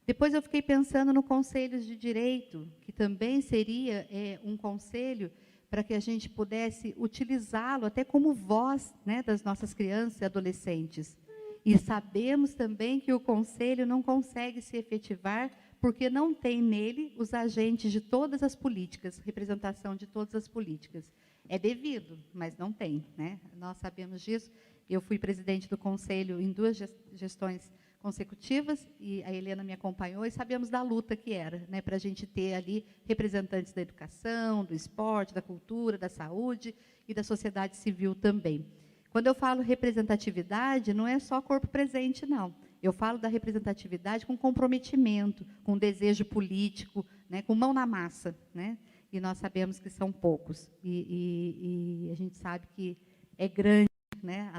Depois eu fiquei pensando no Conselho de Direito, que também seria um conselho para que a gente pudesse utilizá-lo até como voz, né, das nossas crianças e adolescentes. E sabemos também que o Conselho não consegue se efetivar porque não tem nele os agentes de todas as políticas, representação de todas as políticas. É devido, mas não tem, né? Nós sabemos disso. Eu fui presidente do Conselho em 2 gestões consecutivas, e a Helena me acompanhou, e sabemos da luta que era, né, para a gente ter ali representantes da educação, do esporte, da cultura, da saúde e da sociedade civil também. Quando eu falo representatividade, não é só corpo presente, não. Eu falo da representatividade com comprometimento, com desejo político, né, com mão na massa, né? E nós sabemos que são poucos. E a gente sabe que é grande, né?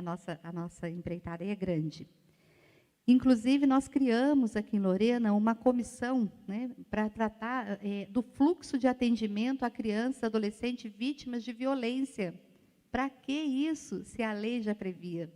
A nossa empreitada é grande. Inclusive, nós criamos aqui em Lorena uma comissão, né, para tratar do fluxo de atendimento a crianças e adolescentes vítimas de violência. Para que isso, se a lei já previa?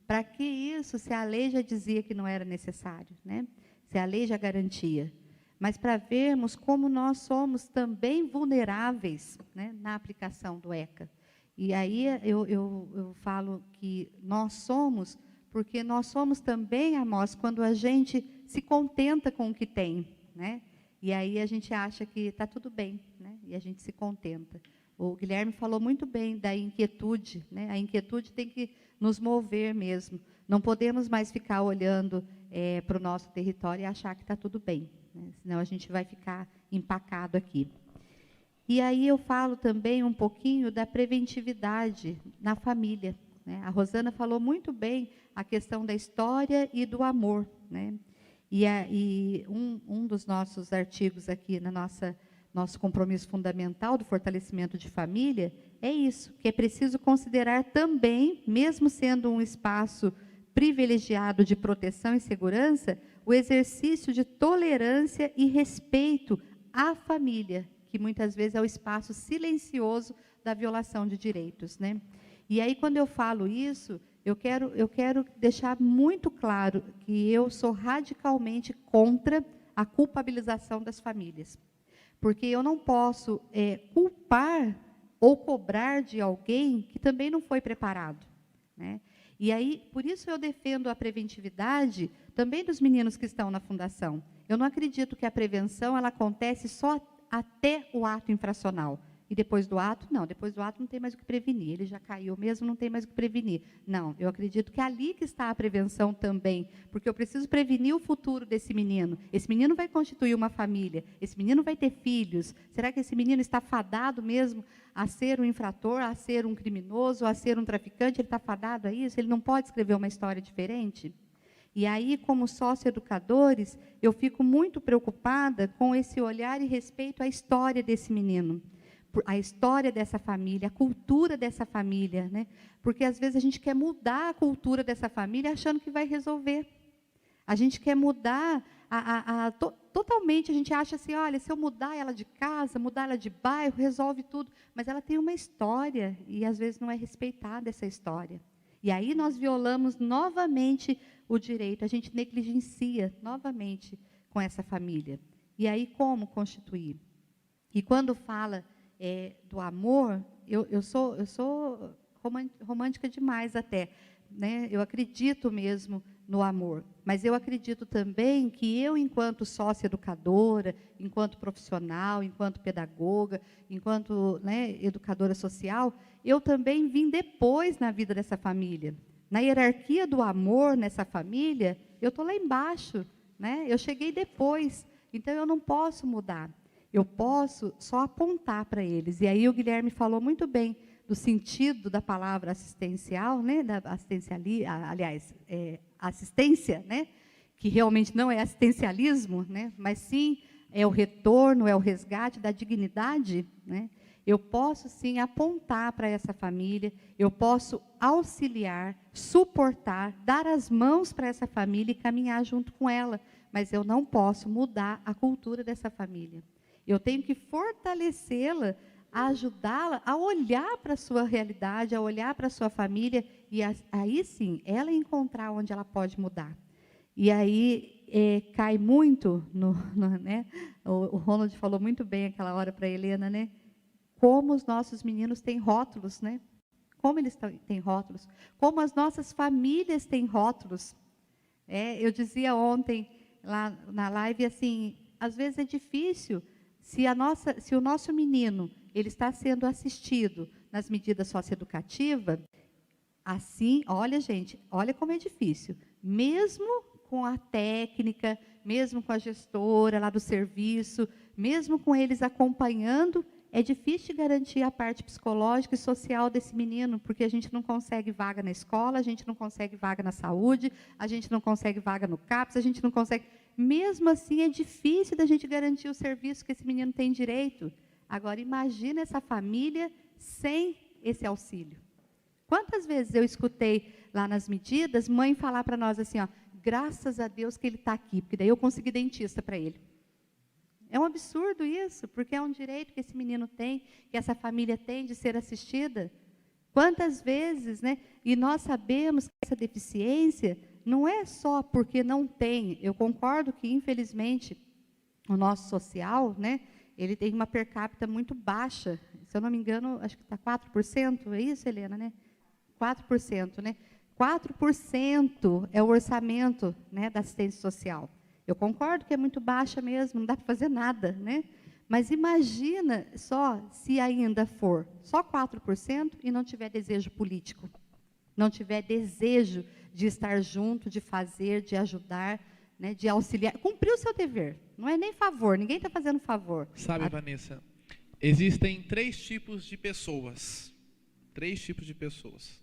Para que isso, se a lei já dizia que não era necessário, né? Se a lei já garantia? Mas para vermos como nós somos também vulneráveis, né, na aplicação do ECA. E aí eu falo que nós somos, porque nós somos também, Amós, quando a gente se contenta com o que tem, né? E aí a gente acha que está tudo bem, né? E a gente se contenta. O Guilherme falou muito bem da inquietude, né? A inquietude tem que nos mover mesmo. Não podemos mais ficar olhando para o nosso território e achar que está tudo bem, né? Senão a gente vai ficar empacado aqui. E aí eu falo também um pouquinho da preventividade na família, né? A falou muito bem a questão da história e do amor, né? E um dos nossos artigos aqui na nosso compromisso fundamental do fortalecimento de família é isso, que é preciso considerar também, mesmo sendo um espaço privilegiado de proteção e segurança, o exercício de tolerância e respeito à família, que muitas vezes é o espaço silencioso da violação de direitos, né? E aí, quando eu falo isso, eu quero deixar muito claro que eu sou radicalmente contra a culpabilização das famílias. Porque eu não posso culpar ou cobrar de alguém que também não foi preparado, né? E aí, por isso eu defendo a preventividade também dos meninos que estão na fundação. Eu não acredito que a prevenção ela acontece só até o ato infracional. E depois do ato, não. Depois do ato não tem mais o que prevenir. Ele já caiu mesmo, não tem mais o que prevenir. Não, eu acredito que é ali que está a prevenção também. Porque eu preciso prevenir o futuro desse menino. Esse menino vai constituir uma família. Esse menino vai ter filhos. Será que esse menino está fadado mesmo a ser um infrator, a ser um criminoso, a ser um traficante? Ele está fadado a isso? Ele não pode escrever uma história diferente? E aí, como socioeducadores, eu fico muito preocupada com esse olhar e respeito à história desse menino, a história dessa família, a cultura dessa família, né? Porque às vezes a gente quer mudar a cultura dessa família achando que vai resolver. A gente quer mudar totalmente, a gente acha assim, olha, se eu mudar ela de casa, mudar ela de bairro, resolve tudo. Mas ela tem uma história e às vezes não é respeitada essa história. E aí nós violamos novamente o direito, a gente negligencia novamente com essa família. E aí como constituir? E quando fala do amor, eu sou romântica demais até, né? Eu acredito mesmo no amor, mas eu acredito também que eu, enquanto socioeducadora, enquanto profissional, enquanto pedagoga, enquanto, né, educadora social, eu também vim depois na vida dessa família. Na hierarquia do amor nessa família, eu estou lá embaixo, né? Eu cheguei depois, então eu não posso mudar. Eu posso só apontar para eles. E aí o Guilherme falou muito bem do sentido da palavra assistencial, né? Da assistência, né? Que realmente não é assistencialismo, né? Mas sim é o retorno, é o resgate da dignidade, né? Eu posso sim apontar para essa família, eu posso auxiliar, suportar, dar as mãos para essa família e caminhar junto com ela, mas eu não posso mudar a cultura dessa família. Eu tenho que fortalecê-la, ajudá-la a olhar para a sua realidade, a olhar para a sua família, e aí sim, ela encontrar onde ela pode mudar. E aí cai muito, né? O Ronald falou muito bem aquela hora para a Helena, né? Como os nossos meninos têm rótulos, né? Como eles têm rótulos. Como as nossas famílias têm rótulos. Eu dizia ontem, lá na live, assim, às vezes é difícil, se o nosso menino ele está sendo assistido nas medidas socioeducativas, assim, olha, gente, olha como é difícil. Mesmo com a técnica, mesmo com a gestora lá do serviço, mesmo com eles acompanhando, é difícil garantir a parte psicológica e social desse menino, porque a gente não consegue vaga na escola, a gente não consegue vaga na saúde, a gente não consegue vaga no CAPS, a gente não consegue... Mesmo assim, é difícil da gente garantir o serviço que esse menino tem direito. Agora, imagina essa família sem esse auxílio. Quantas vezes eu escutei lá nas medidas, mãe falar para nós assim, ó, graças a Deus que ele está aqui, porque daí eu consegui dentista para ele. É um absurdo isso, porque é um direito que esse menino tem, que essa família tem de ser assistida. Quantas vezes, né? E nós sabemos que essa deficiência não é só porque não tem. Eu concordo que, infelizmente, o nosso social, né? Ele tem uma per capita muito baixa. Se eu não me engano, acho que está 4%, é isso, Helena, né? 4%, né? 4% é o orçamento, né, da assistência social. Eu concordo que é muito baixa mesmo, não dá para fazer nada, né? Mas imagina só se ainda for só 4% e não tiver desejo político, não tiver desejo de estar junto, de fazer, de ajudar, né, de auxiliar, cumprir o seu dever. Não é nem favor, ninguém está fazendo favor. Sabe, Vanessa, existem 3 tipos de pessoas. 3 tipos de pessoas.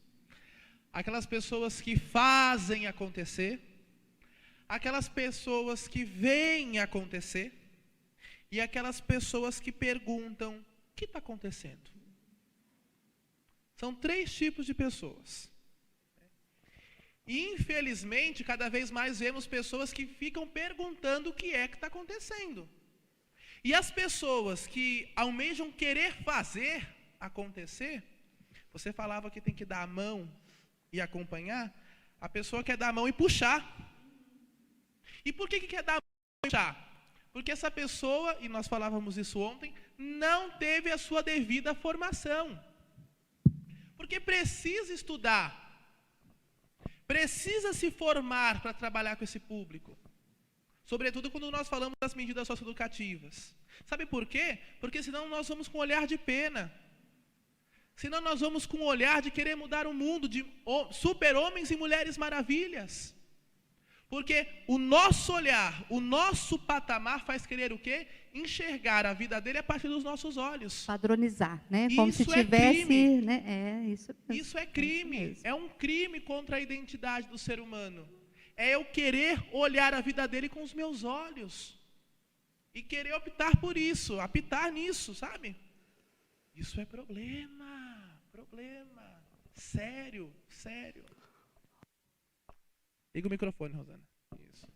Aquelas pessoas que fazem acontecer, aquelas pessoas que veem acontecer e aquelas pessoas que perguntam, o que está acontecendo? São 3 tipos de pessoas. E, infelizmente, cada vez mais vemos pessoas que ficam perguntando o que é que está acontecendo. E as pessoas que almejam querer fazer acontecer, você falava que tem que dar a mão e acompanhar, a pessoa quer dar a mão e puxar. E por que quer dar a mão e puxar? Porque essa pessoa, e nós falávamos isso ontem, não teve a sua devida formação. Porque precisa estudar, precisa se formar para trabalhar com esse público. Sobretudo quando nós falamos das medidas socioeducativas. Sabe por quê? Porque senão nós vamos com um olhar de pena. Senão nós vamos com um olhar de querer mudar o mundo, de super-homens e mulheres maravilhas. Porque o nosso olhar, o nosso patamar faz querer o quê? Enxergar a vida dele a partir dos nossos olhos. Padronizar, né? Como se Isso é tivesse, crime. né? Isso é crime. É um crime contra a identidade do ser humano. É eu querer olhar a vida dele com os meus olhos. E querer optar por isso, apitar nisso, sabe? Isso é problema. Problema. Sério, sério. Liga o microfone, Rosana. Isso.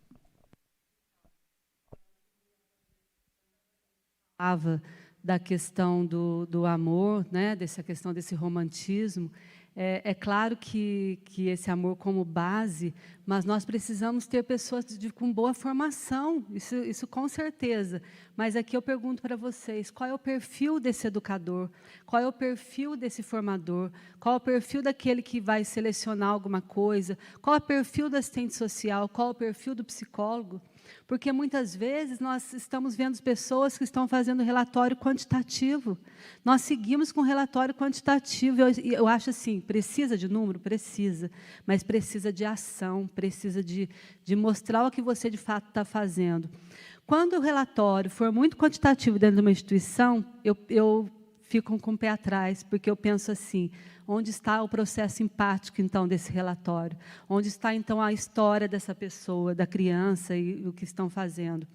Falava da questão do amor, né? Dessa questão desse romantismo. É claro que esse amor como base, mas nós precisamos ter pessoas com boa formação, isso com certeza. Mas aqui eu pergunto para vocês, qual é o perfil desse educador? Qual é o perfil desse formador? Qual é o perfil daquele que vai selecionar alguma coisa? Qual é o perfil do assistente social? Qual é o perfil do psicólogo? Porque muitas vezes nós estamos vendo pessoas que estão fazendo relatório quantitativo. Nós seguimos com relatório quantitativo. Eu acho assim, precisa de número? Precisa. Mas precisa de ação, precisa de mostrar o que você de fato está fazendo. Quando o relatório for muito quantitativo dentro de uma instituição, eu fico com o pé atrás, porque eu penso assim, onde está o processo empático, então, desse relatório? Onde está, então, a história dessa pessoa, da criança e o que estão fazendo?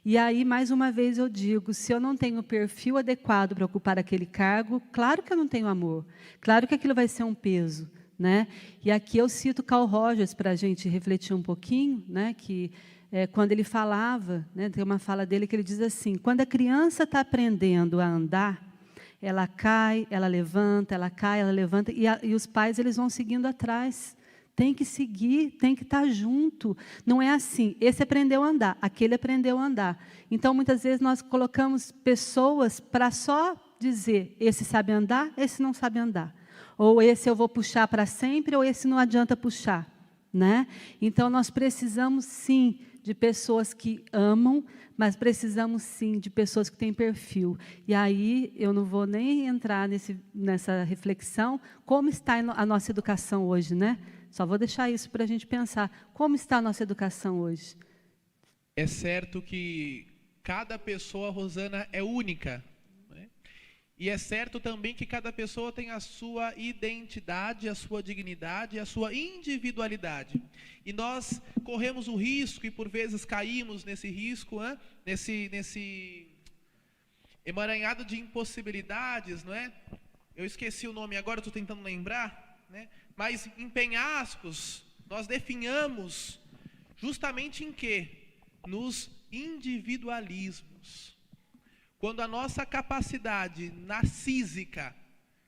E aí, mais uma vez, eu digo, se eu não tenho o perfil adequado para ocupar aquele cargo, claro que eu não tenho amor, claro que aquilo vai ser um peso, né? E aqui eu cito Carl Rogers para a gente refletir um pouquinho, né? Que quando ele falava, né, tem uma fala dele que ele diz assim, quando a criança está aprendendo a andar, ela cai, ela levanta, ela cai, ela levanta, e os pais eles vão seguindo atrás. Tem que seguir, tem que estar junto. Não é assim, esse aprendeu a andar, aquele aprendeu a andar. Então, muitas vezes, nós colocamos pessoas para só dizer, esse sabe andar, esse não sabe andar. Ou esse eu vou puxar para sempre, ou esse não adianta puxar. Né? Então, nós precisamos, sim, de pessoas que amam, mas precisamos, sim, de pessoas que têm perfil. E aí, eu não vou nem entrar nessa reflexão, como está a nossa educação hoje, né? Só vou deixar isso para a gente pensar. Como está a nossa educação hoje? É certo que cada pessoa, Rosana, é única. Né? E é certo também que cada pessoa tem a sua identidade, a sua dignidade, a sua individualidade. E nós corremos o risco, e por vezes caímos nesse risco, nesse emaranhado de impossibilidades, não é? Eu esqueci o nome agora, estou tentando lembrar, né? Mas em penhascos, nós definhamos justamente em quê? Nos individualismos. Quando a nossa capacidade narcísica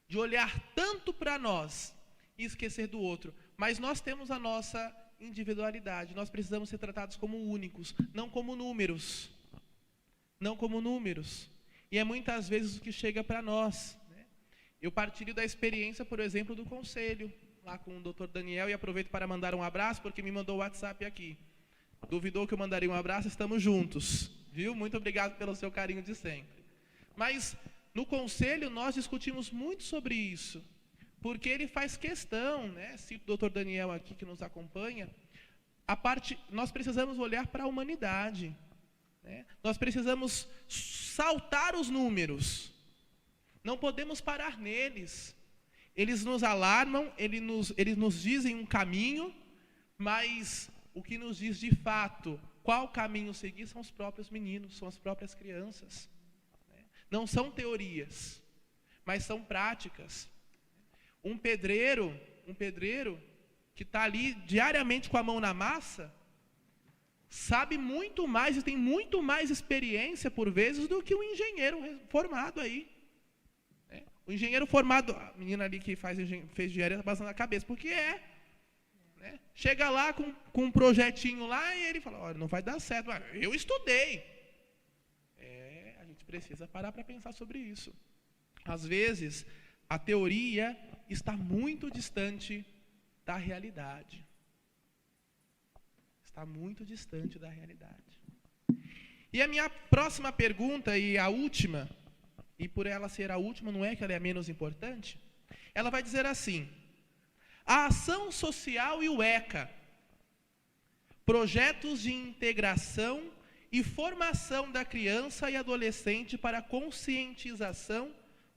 de olhar tanto para nós e esquecer do outro, mas nós temos a nossa individualidade, nós precisamos ser tratados como únicos, não como números. Não como números. E é muitas vezes o que chega para nós. Né? Eu partilho da experiência, por exemplo, do conselho, lá com o Dr. Daniel, e aproveito para mandar um abraço, porque me mandou o WhatsApp aqui. Duvidou que eu mandaria um abraço? Estamos juntos. Viu? Muito obrigado pelo seu carinho de sempre. Mas, no conselho, nós discutimos muito sobre isso, porque ele faz questão, né? Cito o Dr. Daniel aqui, que nos acompanha, nós precisamos olhar para a humanidade. Né? Nós precisamos saltar os números. Não podemos parar neles. Eles nos alarmam, eles nos dizem um caminho, mas o que nos diz de fato qual caminho seguir são os próprios meninos, são as próprias crianças. Né? Não são teorias, mas são práticas. Um pedreiro que está ali diariamente com a mão na massa, sabe muito mais e tem muito mais experiência, por vezes, do que um engenheiro formado aí. Né? O engenheiro formado, a menina ali que fez engenharia está passando a cabeça, porque né? Chega lá com um projetinho lá e ele fala, olha, não vai dar certo. Mas eu estudei. A gente precisa parar para pensar sobre isso. Às vezes, a teoria está muito distante da realidade. Está muito distante da realidade. E a minha próxima pergunta, e a última, e por ela ser a última, não é que ela é a menos importante, ela vai dizer assim: a ação social e o ECA, projetos de integração e formação da criança e adolescente para a conscientização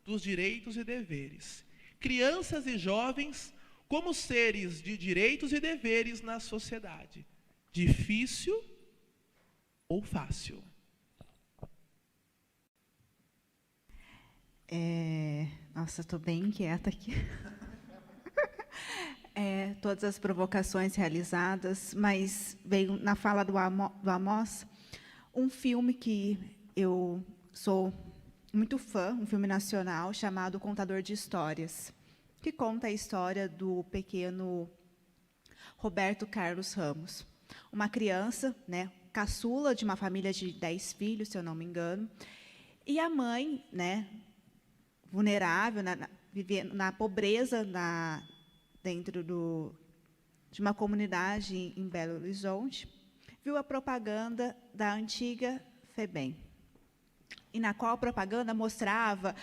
dos direitos e deveres. Crianças e jovens como seres de direitos e deveres na sociedade. Difícil ou fácil? Nossa, estou bem inquieta aqui. Todas as provocações realizadas, mas veio na fala do Amós um filme que eu sou muito fã, um filme nacional chamado Contador de Histórias, que conta a história do pequeno Roberto Carlos Ramos, uma criança, né, caçula de uma família de 10 filhos, se eu não me engano, e a mãe, né, vulnerável, vivendo na pobreza, dentro de uma comunidade em Belo Horizonte, viu a propaganda da antiga FEBEM, e na qual a propaganda mostrava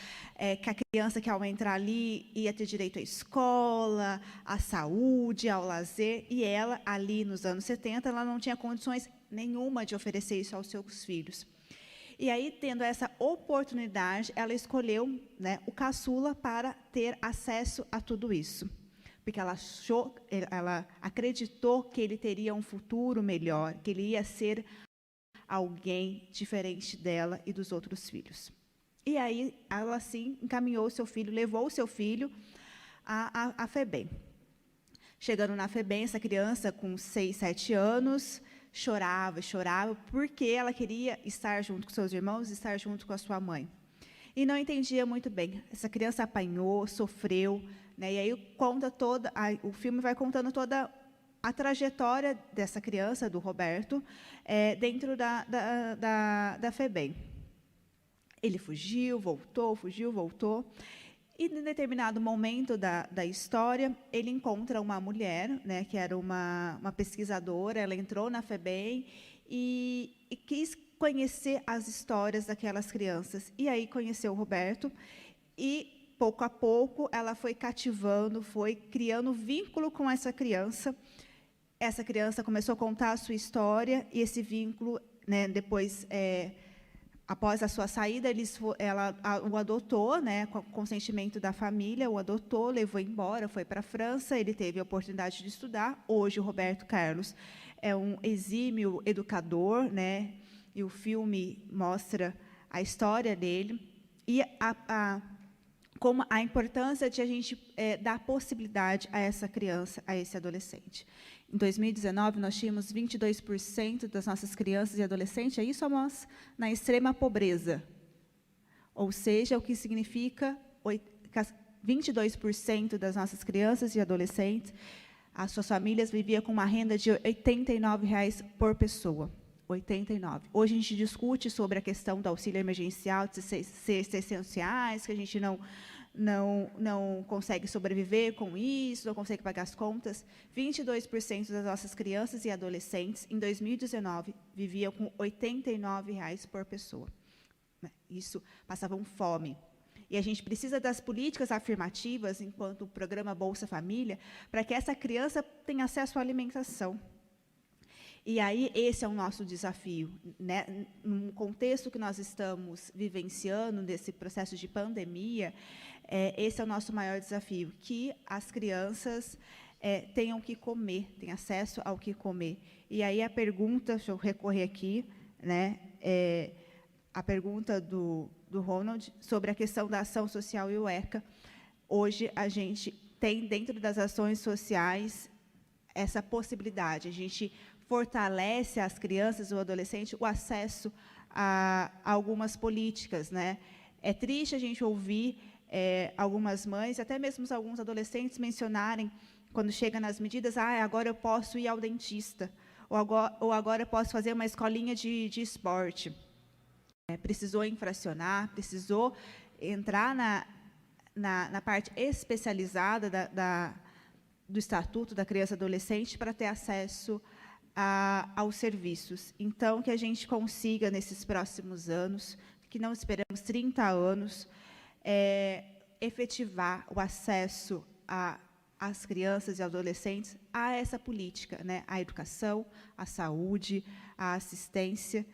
que a criança que, ao entrar ali, ia ter direito à escola, à saúde, ao lazer, e ela, ali nos anos 70, ela não tinha condições nenhuma de oferecer isso aos seus filhos. E aí, tendo essa oportunidade, ela escolheu, né, o caçula para ter acesso a tudo isso, porque ela acreditou que ele teria um futuro melhor, que ele ia ser alguém diferente dela e dos outros filhos. E aí, ela, assim, encaminhou o seu filho, levou o seu filho à FEBEM. Chegando na FEBEM, essa criança, com 6, 7 anos, chorava, porque ela queria estar junto com seus irmãos, estar junto com a sua mãe. E não entendia muito bem. Essa criança apanhou, sofreu, né? E aí o filme vai contando toda a trajetória dessa criança, do Roberto, dentro da FEBEM. Ele fugiu, voltou, e, em determinado momento da história, ele encontra uma mulher, né, que era uma pesquisadora. Ela entrou na FEBEM e quis conhecer as histórias daquelas crianças. E aí conheceu o Roberto, e, pouco a pouco, ela foi cativando, foi criando vínculo com essa criança. Essa criança começou a contar a sua história, e esse vínculo, né, depois, após a sua saída, ela o adotou, né, com o consentimento da família, o adotou, levou embora, foi para a França, ele teve a oportunidade de estudar. Hoje, o Roberto Carlos é um exímio educador, né, e o filme mostra a história dele, e como a importância de a gente dar possibilidade a essa criança, a esse adolescente. Em 2019, nós tínhamos 22% das nossas crianças e adolescentes, é isso, Amós? Na extrema pobreza. Ou seja, o que significa 22% das nossas crianças e adolescentes, as suas famílias viviam com uma renda de R$ 89 por pessoa. 89. Hoje a gente discute sobre a questão do auxílio emergencial, de ser essenciais, que a gente não consegue sobreviver com isso, não consegue pagar as contas. 22% das nossas crianças e adolescentes, em 2019, viviam com R$ 89 por pessoa. Isso, passavam fome. E a gente precisa das políticas afirmativas, enquanto o programa Bolsa Família, para que essa criança tenha acesso à alimentação. E aí, esse é o nosso desafio, né? No contexto que nós estamos vivenciando, nesse processo de pandemia, esse é o nosso maior desafio, que as crianças tenham o que comer, tenham acesso ao que comer. E aí a pergunta, deixa eu recorrer aqui, né? A pergunta do Ronald sobre a questão da ação social e o ECA. Hoje, a gente tem, dentro das ações sociais, essa possibilidade. A gente fortalece as crianças ou adolescentes o acesso a algumas políticas, né? É triste a gente ouvir algumas mães, até mesmo alguns adolescentes, mencionarem, quando chega nas medidas, agora eu posso ir ao dentista, ou agora eu posso fazer uma escolinha de esporte. Precisou infracionar, precisou entrar na parte especializada do Estatuto da Criança e Adolescente para ter acesso aos serviços. Então, que a gente consiga, nesses próximos anos, que não esperamos 30 anos, efetivar o acesso às crianças e adolescentes a essa política, né? À educação, à saúde, à assistência,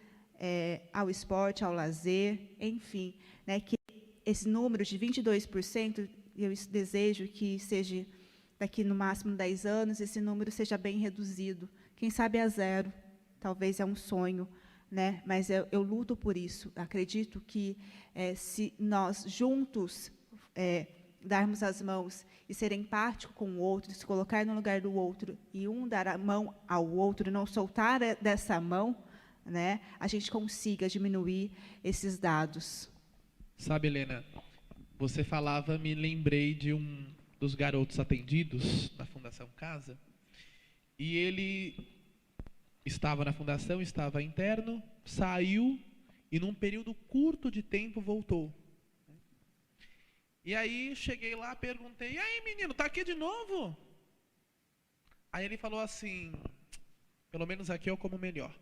ao esporte, ao lazer, enfim, né? Que esse número de 22%, eu desejo que seja, daqui no máximo 10 anos, esse número seja bem reduzido. Quem sabe a 0, talvez é um sonho, né? Mas eu luto por isso. Acredito que, se nós juntos darmos as mãos e ser empático com o outro, se colocar no lugar do outro e um dar a mão ao outro, não soltar dessa mão, né, a gente consiga diminuir esses dados. Sabe, Helena, você falava, me lembrei de um dos garotos atendidos na Fundação Casa, e ele estava na fundação, estava interno, saiu e num período curto de tempo voltou. E aí cheguei lá, perguntei, e aí menino, tá aqui de novo? Aí ele falou assim, pelo menos aqui eu como melhor.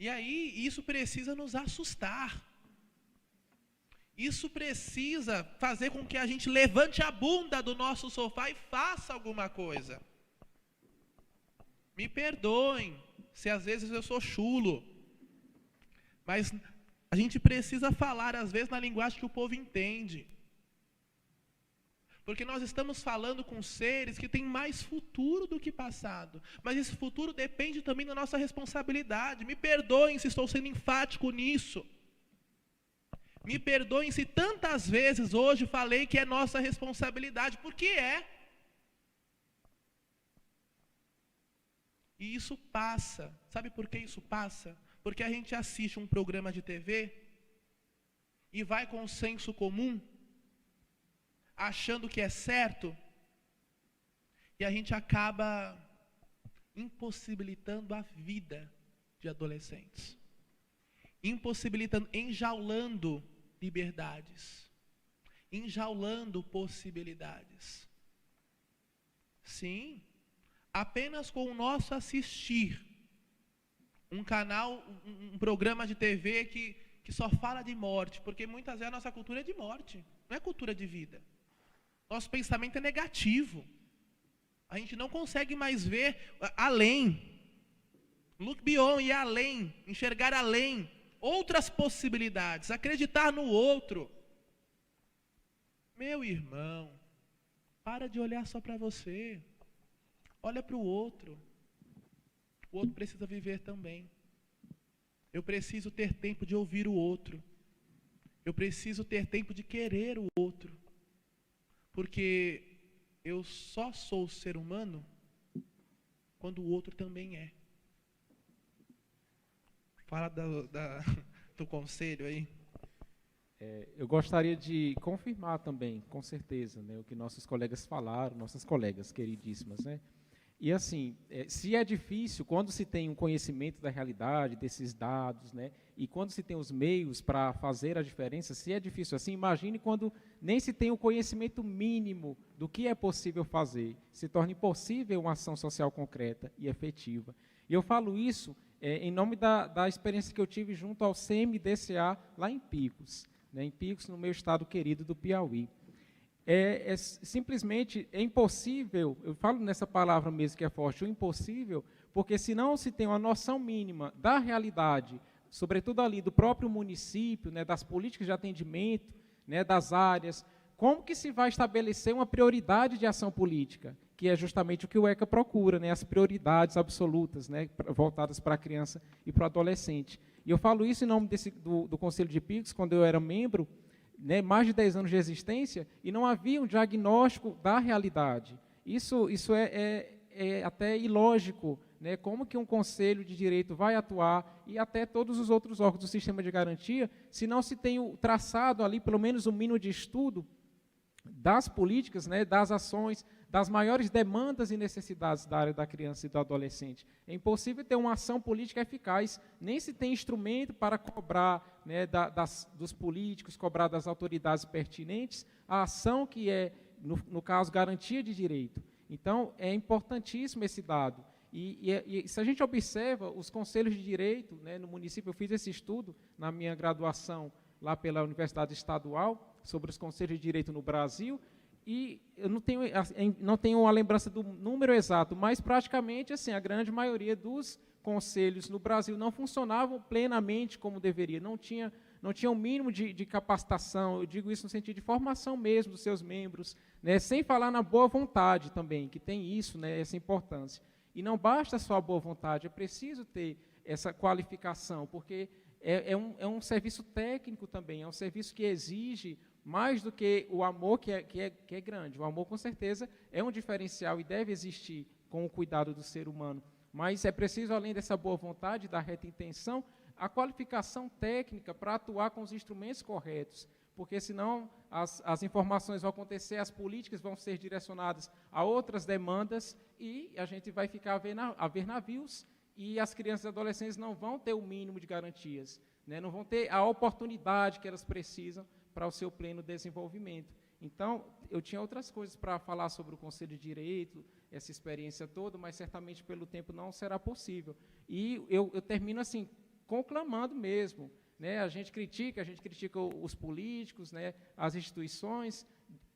E aí isso precisa nos assustar. Isso precisa fazer com que a gente levante a bunda do nosso sofá e faça alguma coisa. Me perdoem se às vezes eu sou chulo, mas a gente precisa falar, às vezes, na linguagem que o povo entende. Porque nós estamos falando com seres que têm mais futuro do que passado. Mas esse futuro depende também da nossa responsabilidade. Me perdoem se estou sendo enfático nisso. Me perdoem se tantas vezes hoje falei que é nossa responsabilidade, porque é. E isso passa. Sabe por que isso passa? Porque a gente assiste um programa de TV e vai com o senso comum, achando que é certo, e a gente acaba impossibilitando a vida de adolescentes. Impossibilitando, enjaulando liberdades, enjaulando possibilidades. Sim, apenas com o nosso assistir, um canal, um programa de TV que só fala de morte, porque muitas vezes a nossa cultura é de morte, não é cultura de vida. Nosso pensamento é negativo. A gente não consegue mais ver além. Look beyond, ir além, enxergar além, outras possibilidades, acreditar no outro. Meu irmão, para de olhar só para você. Olha para o outro. O outro precisa viver também. Eu preciso ter tempo de ouvir o outro. Eu preciso ter tempo de querer o outro. Porque eu só sou ser humano quando o outro também é. Fala do conselho aí. Eu gostaria de confirmar também, com certeza, né, o que nossos colegas falaram, nossas colegas queridíssimas, né? E assim, se é difícil, quando se tem um conhecimento da realidade, desses dados, né, e quando se tem os meios para fazer a diferença, se é difícil assim, imagine quando nem se tem o conhecimento mínimo do que é possível fazer, se torna impossível uma ação social concreta e efetiva. E eu falo isso em nome da experiência que eu tive junto ao CMDCA, lá em Picos, né, em Picos, no meu estado querido do Piauí. Simplesmente é impossível, eu falo nessa palavra mesmo que é forte, o impossível, porque se não se tem uma noção mínima da realidade, sobretudo ali do próprio município, né, das políticas de atendimento, né, das áreas, como que se vai estabelecer uma prioridade de ação política, que é justamente o que o ECA procura, né, as prioridades absolutas, né, voltadas para a criança e para o adolescente. E eu falo isso em nome do Conselho de Picos, quando eu era membro, né, mais de 10 anos de existência, e não havia um diagnóstico da realidade. Isso é até ilógico, né, como que um conselho de direito vai atuar, e até todos os outros órgãos do sistema de garantia, se não se tem o traçado ali, pelo menos um mínimo de estudo das políticas, né, das ações, das maiores demandas e necessidades da área da criança e do adolescente. É impossível ter uma ação política eficaz, nem se tem instrumento para cobrar, né, dos políticos, cobrar das autoridades pertinentes, a ação que é, no caso, garantia de direito. Então, é importantíssimo esse dado. E se a gente observa, os conselhos de direito, né, no município, eu fiz esse estudo na minha graduação lá pela Universidade Estadual, sobre os conselhos de direito no Brasil, e eu não tenho uma lembrança do número exato, mas praticamente assim, a grande maioria dos conselhos no Brasil não funcionavam plenamente como deveria, não tinha o mínimo de capacitação, eu digo isso no sentido de formação mesmo dos seus membros, né, sem falar na boa vontade também, que tem isso, né, essa importância. E não basta só a boa vontade, é preciso ter essa qualificação, porque é um serviço técnico também, é um serviço que exige mais do que o amor, que é grande. O amor, com certeza, é um diferencial e deve existir com o cuidado do ser humano. Mas é preciso, além dessa boa vontade, da reta intenção, a qualificação técnica para atuar com os instrumentos corretos, porque senão as informações vão acontecer, as políticas vão ser direcionadas a outras demandas e a gente vai ficar a ver navios e as crianças e adolescentes não vão ter o mínimo de garantias, né, não vão ter a oportunidade que elas precisam para o seu pleno desenvolvimento. Então, eu tinha outras coisas para falar sobre o Conselho de Direito, essa experiência toda, mas certamente pelo tempo não será possível. E eu termino assim, conclamando mesmo, né, a gente critica os políticos, né, as instituições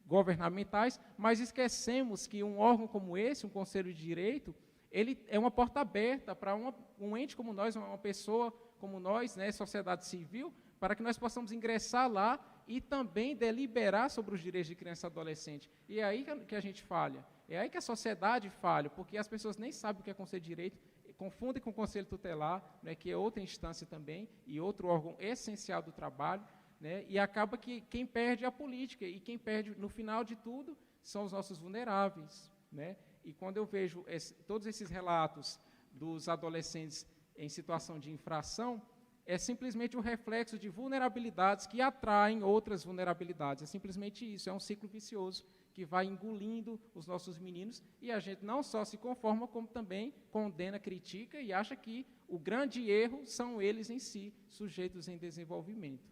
governamentais, mas esquecemos que um órgão como esse, um Conselho de Direito, ele é uma porta aberta para um ente como nós, uma pessoa como nós, né, sociedade civil, para que nós possamos ingressar lá e também deliberar sobre os direitos de criança e adolescente. E é aí que a gente falha, é aí que a sociedade falha, porque as pessoas nem sabem o que é Conselho de Direito, confundem com o Conselho Tutelar, né, que é outra instância também, e outro órgão essencial do trabalho, né, e acaba que quem perde é a política, e quem perde, no final de tudo, são os nossos vulneráveis, né? E quando eu vejo todos esses relatos dos adolescentes em situação de infração, é simplesmente um reflexo de vulnerabilidades que atraem outras vulnerabilidades. É simplesmente isso, é um ciclo vicioso que vai engolindo os nossos meninos e a gente não só se conforma, como também condena, critica e acha que o grande erro são eles em si, sujeitos em desenvolvimento.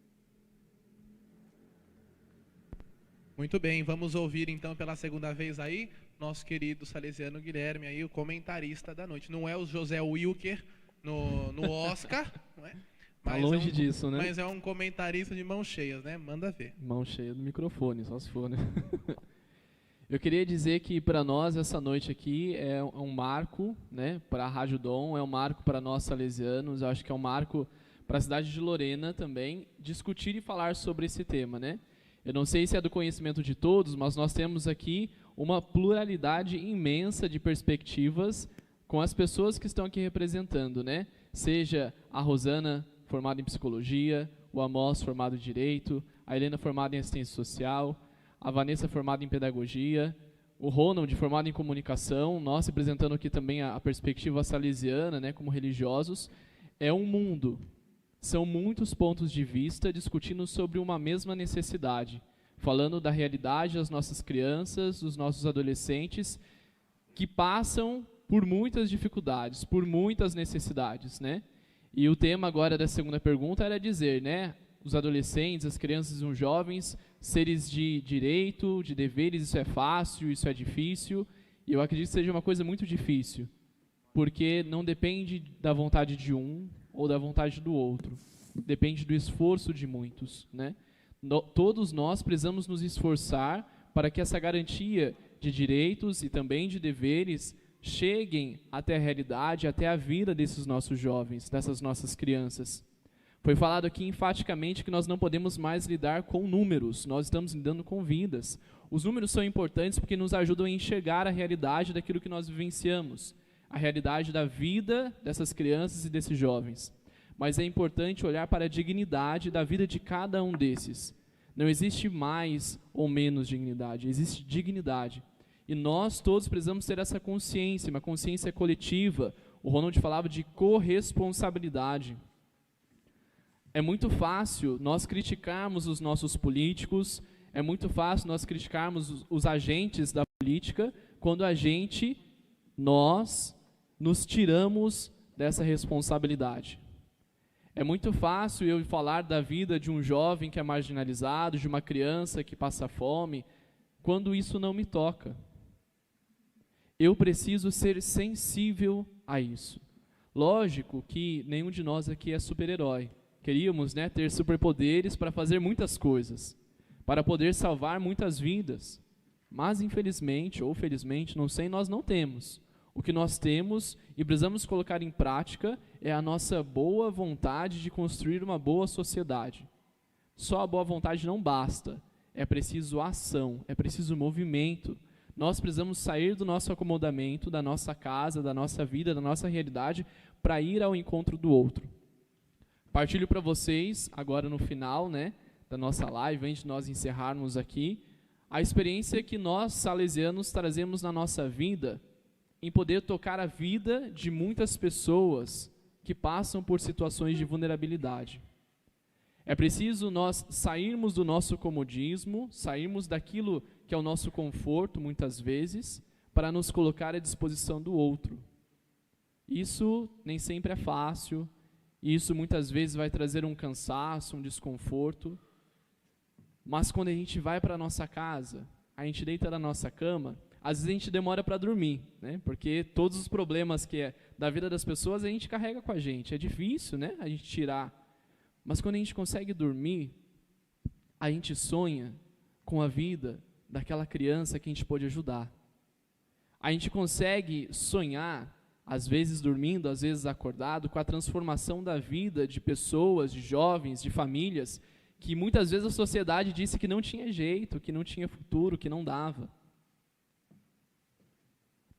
Muito bem, vamos ouvir então pela segunda vez aí nosso querido salesiano Guilherme, aí, o comentarista da noite. Não é o José Wilker no Oscar, não é? Tá longe disso, né? Mas é um comentarista de mãos cheias, né? Manda ver. Mão cheia do microfone, só se for, né? Eu queria dizer que para nós essa noite aqui é um marco, né? Para a Rádio Dom, é um marco para nós salesianos, eu acho que é um marco para a cidade de Lorena também, discutir e falar sobre esse tema, né? Eu não sei se é do conhecimento de todos, mas nós temos aqui uma pluralidade imensa de perspectivas com as pessoas que estão aqui representando, né? Seja a Rosana, formada em Psicologia, o Amós, formado em Direito, a Helena, formada em Assistência Social, a Vanessa, formada em Pedagogia, o Ronald, formado em Comunicação, nós representando aqui também a perspectiva salesiana, né, como religiosos. É um mundo, são muitos pontos de vista discutindo sobre uma mesma necessidade, falando da realidade das nossas crianças, dos nossos adolescentes, que passam por muitas dificuldades, por muitas necessidades, né? E o tema agora da segunda pergunta era dizer, né, os adolescentes, as crianças e os jovens, seres de direito, de deveres, isso é fácil, isso é difícil, e eu acredito que seja uma coisa muito difícil, porque não depende da vontade de um ou da vontade do outro, depende do esforço de muitos, né? Todos nós precisamos nos esforçar para que essa garantia de direitos e também de deveres cheguem até a realidade, até a vida desses nossos jovens, dessas nossas crianças. Foi falado aqui enfaticamente que nós não podemos mais lidar com números, nós estamos lidando com vidas. Os números são importantes porque nos ajudam a enxergar a realidade daquilo que nós vivenciamos, a realidade da vida dessas crianças e desses jovens. Mas é importante olhar para a dignidade da vida de cada um desses. Não existe mais ou menos dignidade, existe dignidade. E nós todos precisamos ter essa consciência, uma consciência coletiva. O Ronald falava de corresponsabilidade. É muito fácil nós criticarmos os nossos políticos, é muito fácil nós criticarmos os agentes da política, quando nós nos tiramos dessa responsabilidade. É muito fácil eu falar da vida de um jovem que é marginalizado, de uma criança que passa fome, quando isso não me toca. eu preciso ser sensível a isso. Lógico que nenhum de nós aqui é super-herói. Queríamos, né, ter superpoderes para fazer muitas coisas, para poder salvar muitas vidas. Mas, infelizmente, ou felizmente, não sei, nós não temos. O que nós temos e precisamos colocar em prática é a nossa boa vontade de construir uma boa sociedade. Só a boa vontade não basta. É preciso ação, é preciso movimento. Nós precisamos sair do nosso acomodamento, da nossa casa, da nossa vida, da nossa realidade, para ir ao encontro do outro. Partilho para vocês, agora no final, né, da nossa live, antes de nós encerrarmos aqui, a experiência que nós, salesianos, trazemos na nossa vida, em poder tocar a vida de muitas pessoas que passam por situações de vulnerabilidade. É preciso nós sairmos do nosso comodismo, sairmos daquilo que é o nosso conforto, muitas vezes, para nos colocar à disposição do outro. Isso nem sempre é fácil, e isso muitas vezes vai trazer um cansaço, um desconforto, mas quando a gente vai para a nossa casa, a gente deita na nossa cama, às vezes a gente demora para dormir, né? Porque todos os problemas que é da vida das pessoas a gente carrega com a gente. É difícil, né, a gente tirar. Mas quando a gente consegue dormir, a gente sonha com a vida daquela criança que a gente pôde ajudar. A gente consegue sonhar, às vezes dormindo, às vezes acordado, com a transformação da vida de pessoas, de jovens, de famílias, que muitas vezes a sociedade disse que não tinha jeito, que não tinha futuro, que não dava.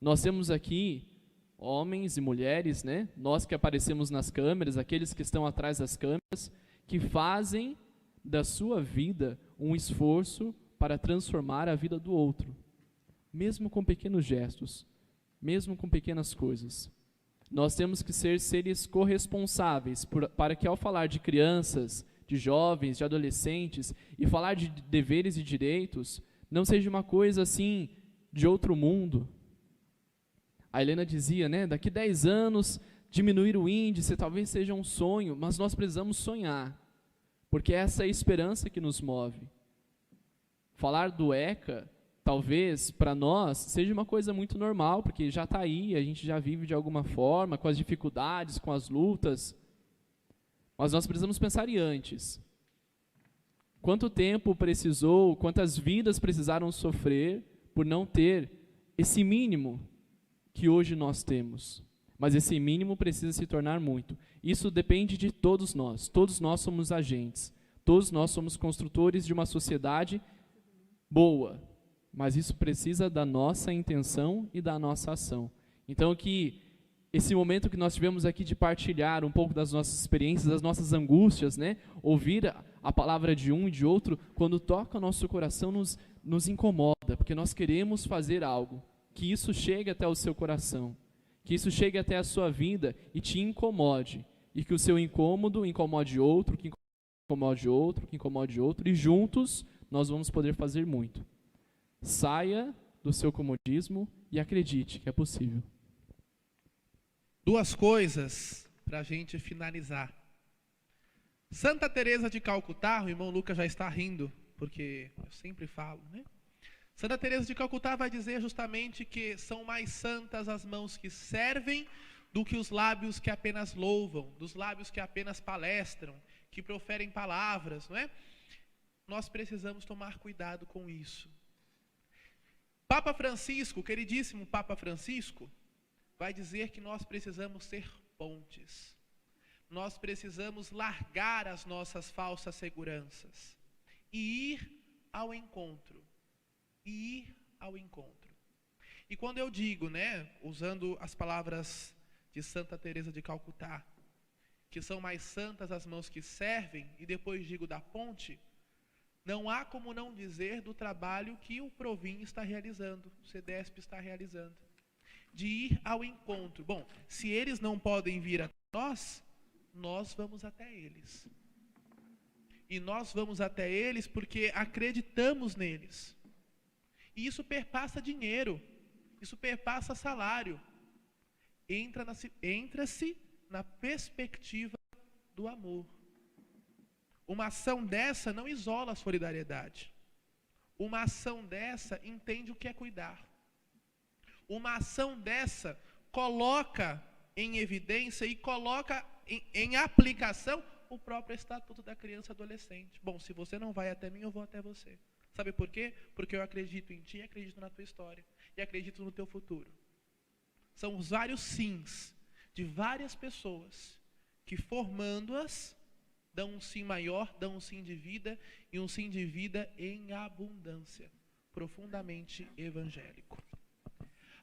Nós temos aqui homens e mulheres, né? Nós que aparecemos nas câmeras, aqueles que estão atrás das câmeras, que fazem da sua vida um esforço para transformar a vida do outro, mesmo com pequenos gestos, mesmo com pequenas coisas. Nós temos que ser seres corresponsáveis para que, ao falar de crianças, de jovens, de adolescentes, e falar de deveres e direitos, não seja uma coisa assim de outro mundo. A Helena dizia, né, daqui 10 anos, diminuir o índice talvez seja um sonho, mas nós precisamos sonhar, porque essa é a esperança que nos move. Falar do ECA, talvez, para nós, seja uma coisa muito normal, porque já está aí, a gente já vive de alguma forma, com as dificuldades, com as lutas, mas nós precisamos pensar em antes. Quanto tempo precisou, quantas vidas precisaram sofrer por não ter esse mínimo que hoje nós temos. Mas esse mínimo precisa se tornar muito. Isso depende de todos nós somos agentes, todos nós somos construtores de uma sociedade boa, mas isso precisa da nossa intenção e da nossa ação. Então que esse momento que nós tivemos aqui de partilhar um pouco das nossas experiências, das nossas angústias, né? Ouvir a palavra de um e de outro, quando toca o nosso coração, nos incomoda, porque nós queremos fazer algo. Que isso chegue até o seu coração, que isso chegue até a sua vida e te incomode, e que o seu incômodo incomode outro, que incomode outro, que incomode outro, e juntos nós vamos poder fazer muito. Saia do seu comodismo e acredite que é possível. Duas coisas para a gente finalizar. Santa Teresa de Calcutá, o irmão Lucas já está rindo, porque eu sempre falo, né? Santa Teresa de Calcutá vai dizer justamente que são mais santas as mãos que servem do que os lábios que apenas louvam, dos lábios que apenas palestram, que proferem palavras, não é? Nós precisamos tomar cuidado com isso. Papa Francisco, queridíssimo Papa Francisco, vai dizer que nós precisamos ser pontes. Nós precisamos largar as nossas falsas seguranças e ir ao encontro. E quando eu digo, né, usando as palavras de Santa Teresa de Calcutá, que são mais santas as mãos que servem, e depois digo da ponte, não há como não dizer do trabalho que o Provin está realizando, o CEDESP está realizando, de ir ao encontro. Bom, se eles não podem vir até nós vamos até eles. E nós vamos até eles porque acreditamos neles. E isso perpassa dinheiro, isso perpassa salário. Entra-se na perspectiva do amor. Uma ação dessa não isola a solidariedade. Uma ação dessa entende o que é cuidar. uma ação dessa coloca em evidência e coloca em aplicação o próprio Estatuto da Criança e Adolescente. Bom, se você não vai até mim, eu vou até você. Sabe por quê? Porque eu acredito em ti, acredito na tua história e acredito no teu futuro. São os vários sims de várias pessoas que, formando-as, dão um sim maior, dão um sim de vida e um sim de vida em abundância, profundamente evangélico.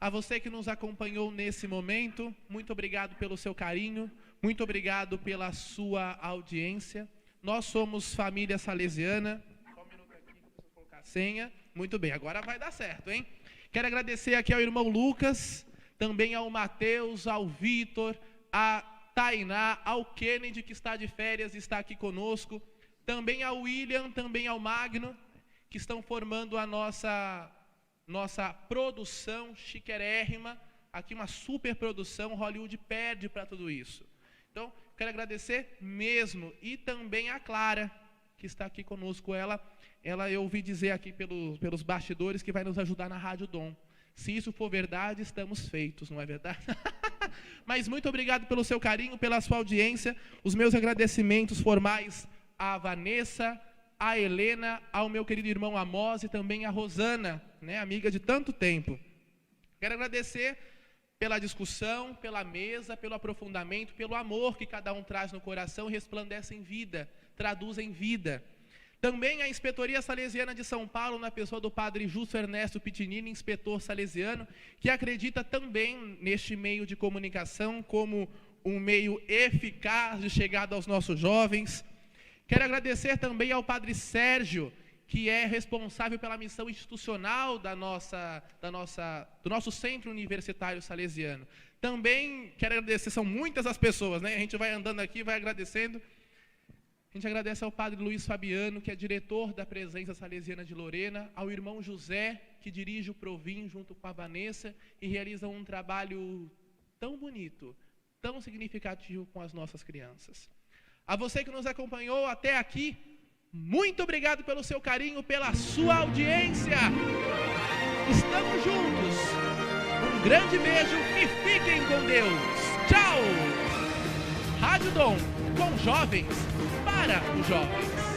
A você que nos acompanhou nesse momento, muito obrigado pelo seu carinho, muito obrigado pela sua audiência. Nós somos família salesiana. Só um minuto aqui, preciso colocar a senha. Muito bem, agora vai dar certo, hein? Quero agradecer aqui ao irmão Lucas, também ao Mateus, ao Vitor, a Tainá, ao Kennedy, que está de férias e está aqui conosco, também ao William, também ao Magno, que estão formando a nossa produção chiquérrima, aqui uma super produção, Hollywood perde para tudo isso. Então, quero agradecer mesmo, e também a Clara, que está aqui conosco, ela eu ouvi dizer aqui pelos bastidores que vai nos ajudar na Rádio Dom. Se isso for verdade, estamos feitos, não é verdade? Mas muito obrigado pelo seu carinho, pela sua audiência. Os meus agradecimentos formais à Vanessa, à Helena, ao meu querido irmão Amós e também à Rosana, né, amiga de tanto tempo. Quero agradecer pela discussão, pela mesa, pelo aprofundamento, pelo amor que cada um traz no coração e resplandece em vida, traduz em vida. Também a Inspetoria Salesiana de São Paulo, na pessoa do padre Justo Ernesto Pitinini, inspetor salesiano, que acredita também neste meio de comunicação como um meio eficaz de chegada aos nossos jovens. Quero agradecer também ao padre Sérgio, que é responsável pela missão institucional do nosso Centro Universitário Salesiano. Também quero agradecer, são muitas as pessoas, né? A gente vai andando aqui, vai agradecendo. A gente agradece ao padre Luiz Fabiano, que é diretor da Presença Salesiana de Lorena, ao irmão José, que dirige o Provim junto com a Vanessa e realiza um trabalho tão bonito, tão significativo com as nossas crianças. A você que nos acompanhou até aqui, muito obrigado pelo seu carinho, pela sua audiência. Estamos juntos. Um grande beijo e fiquem com Deus. Tchau! Rádio Dom, com jovens, para os jovens.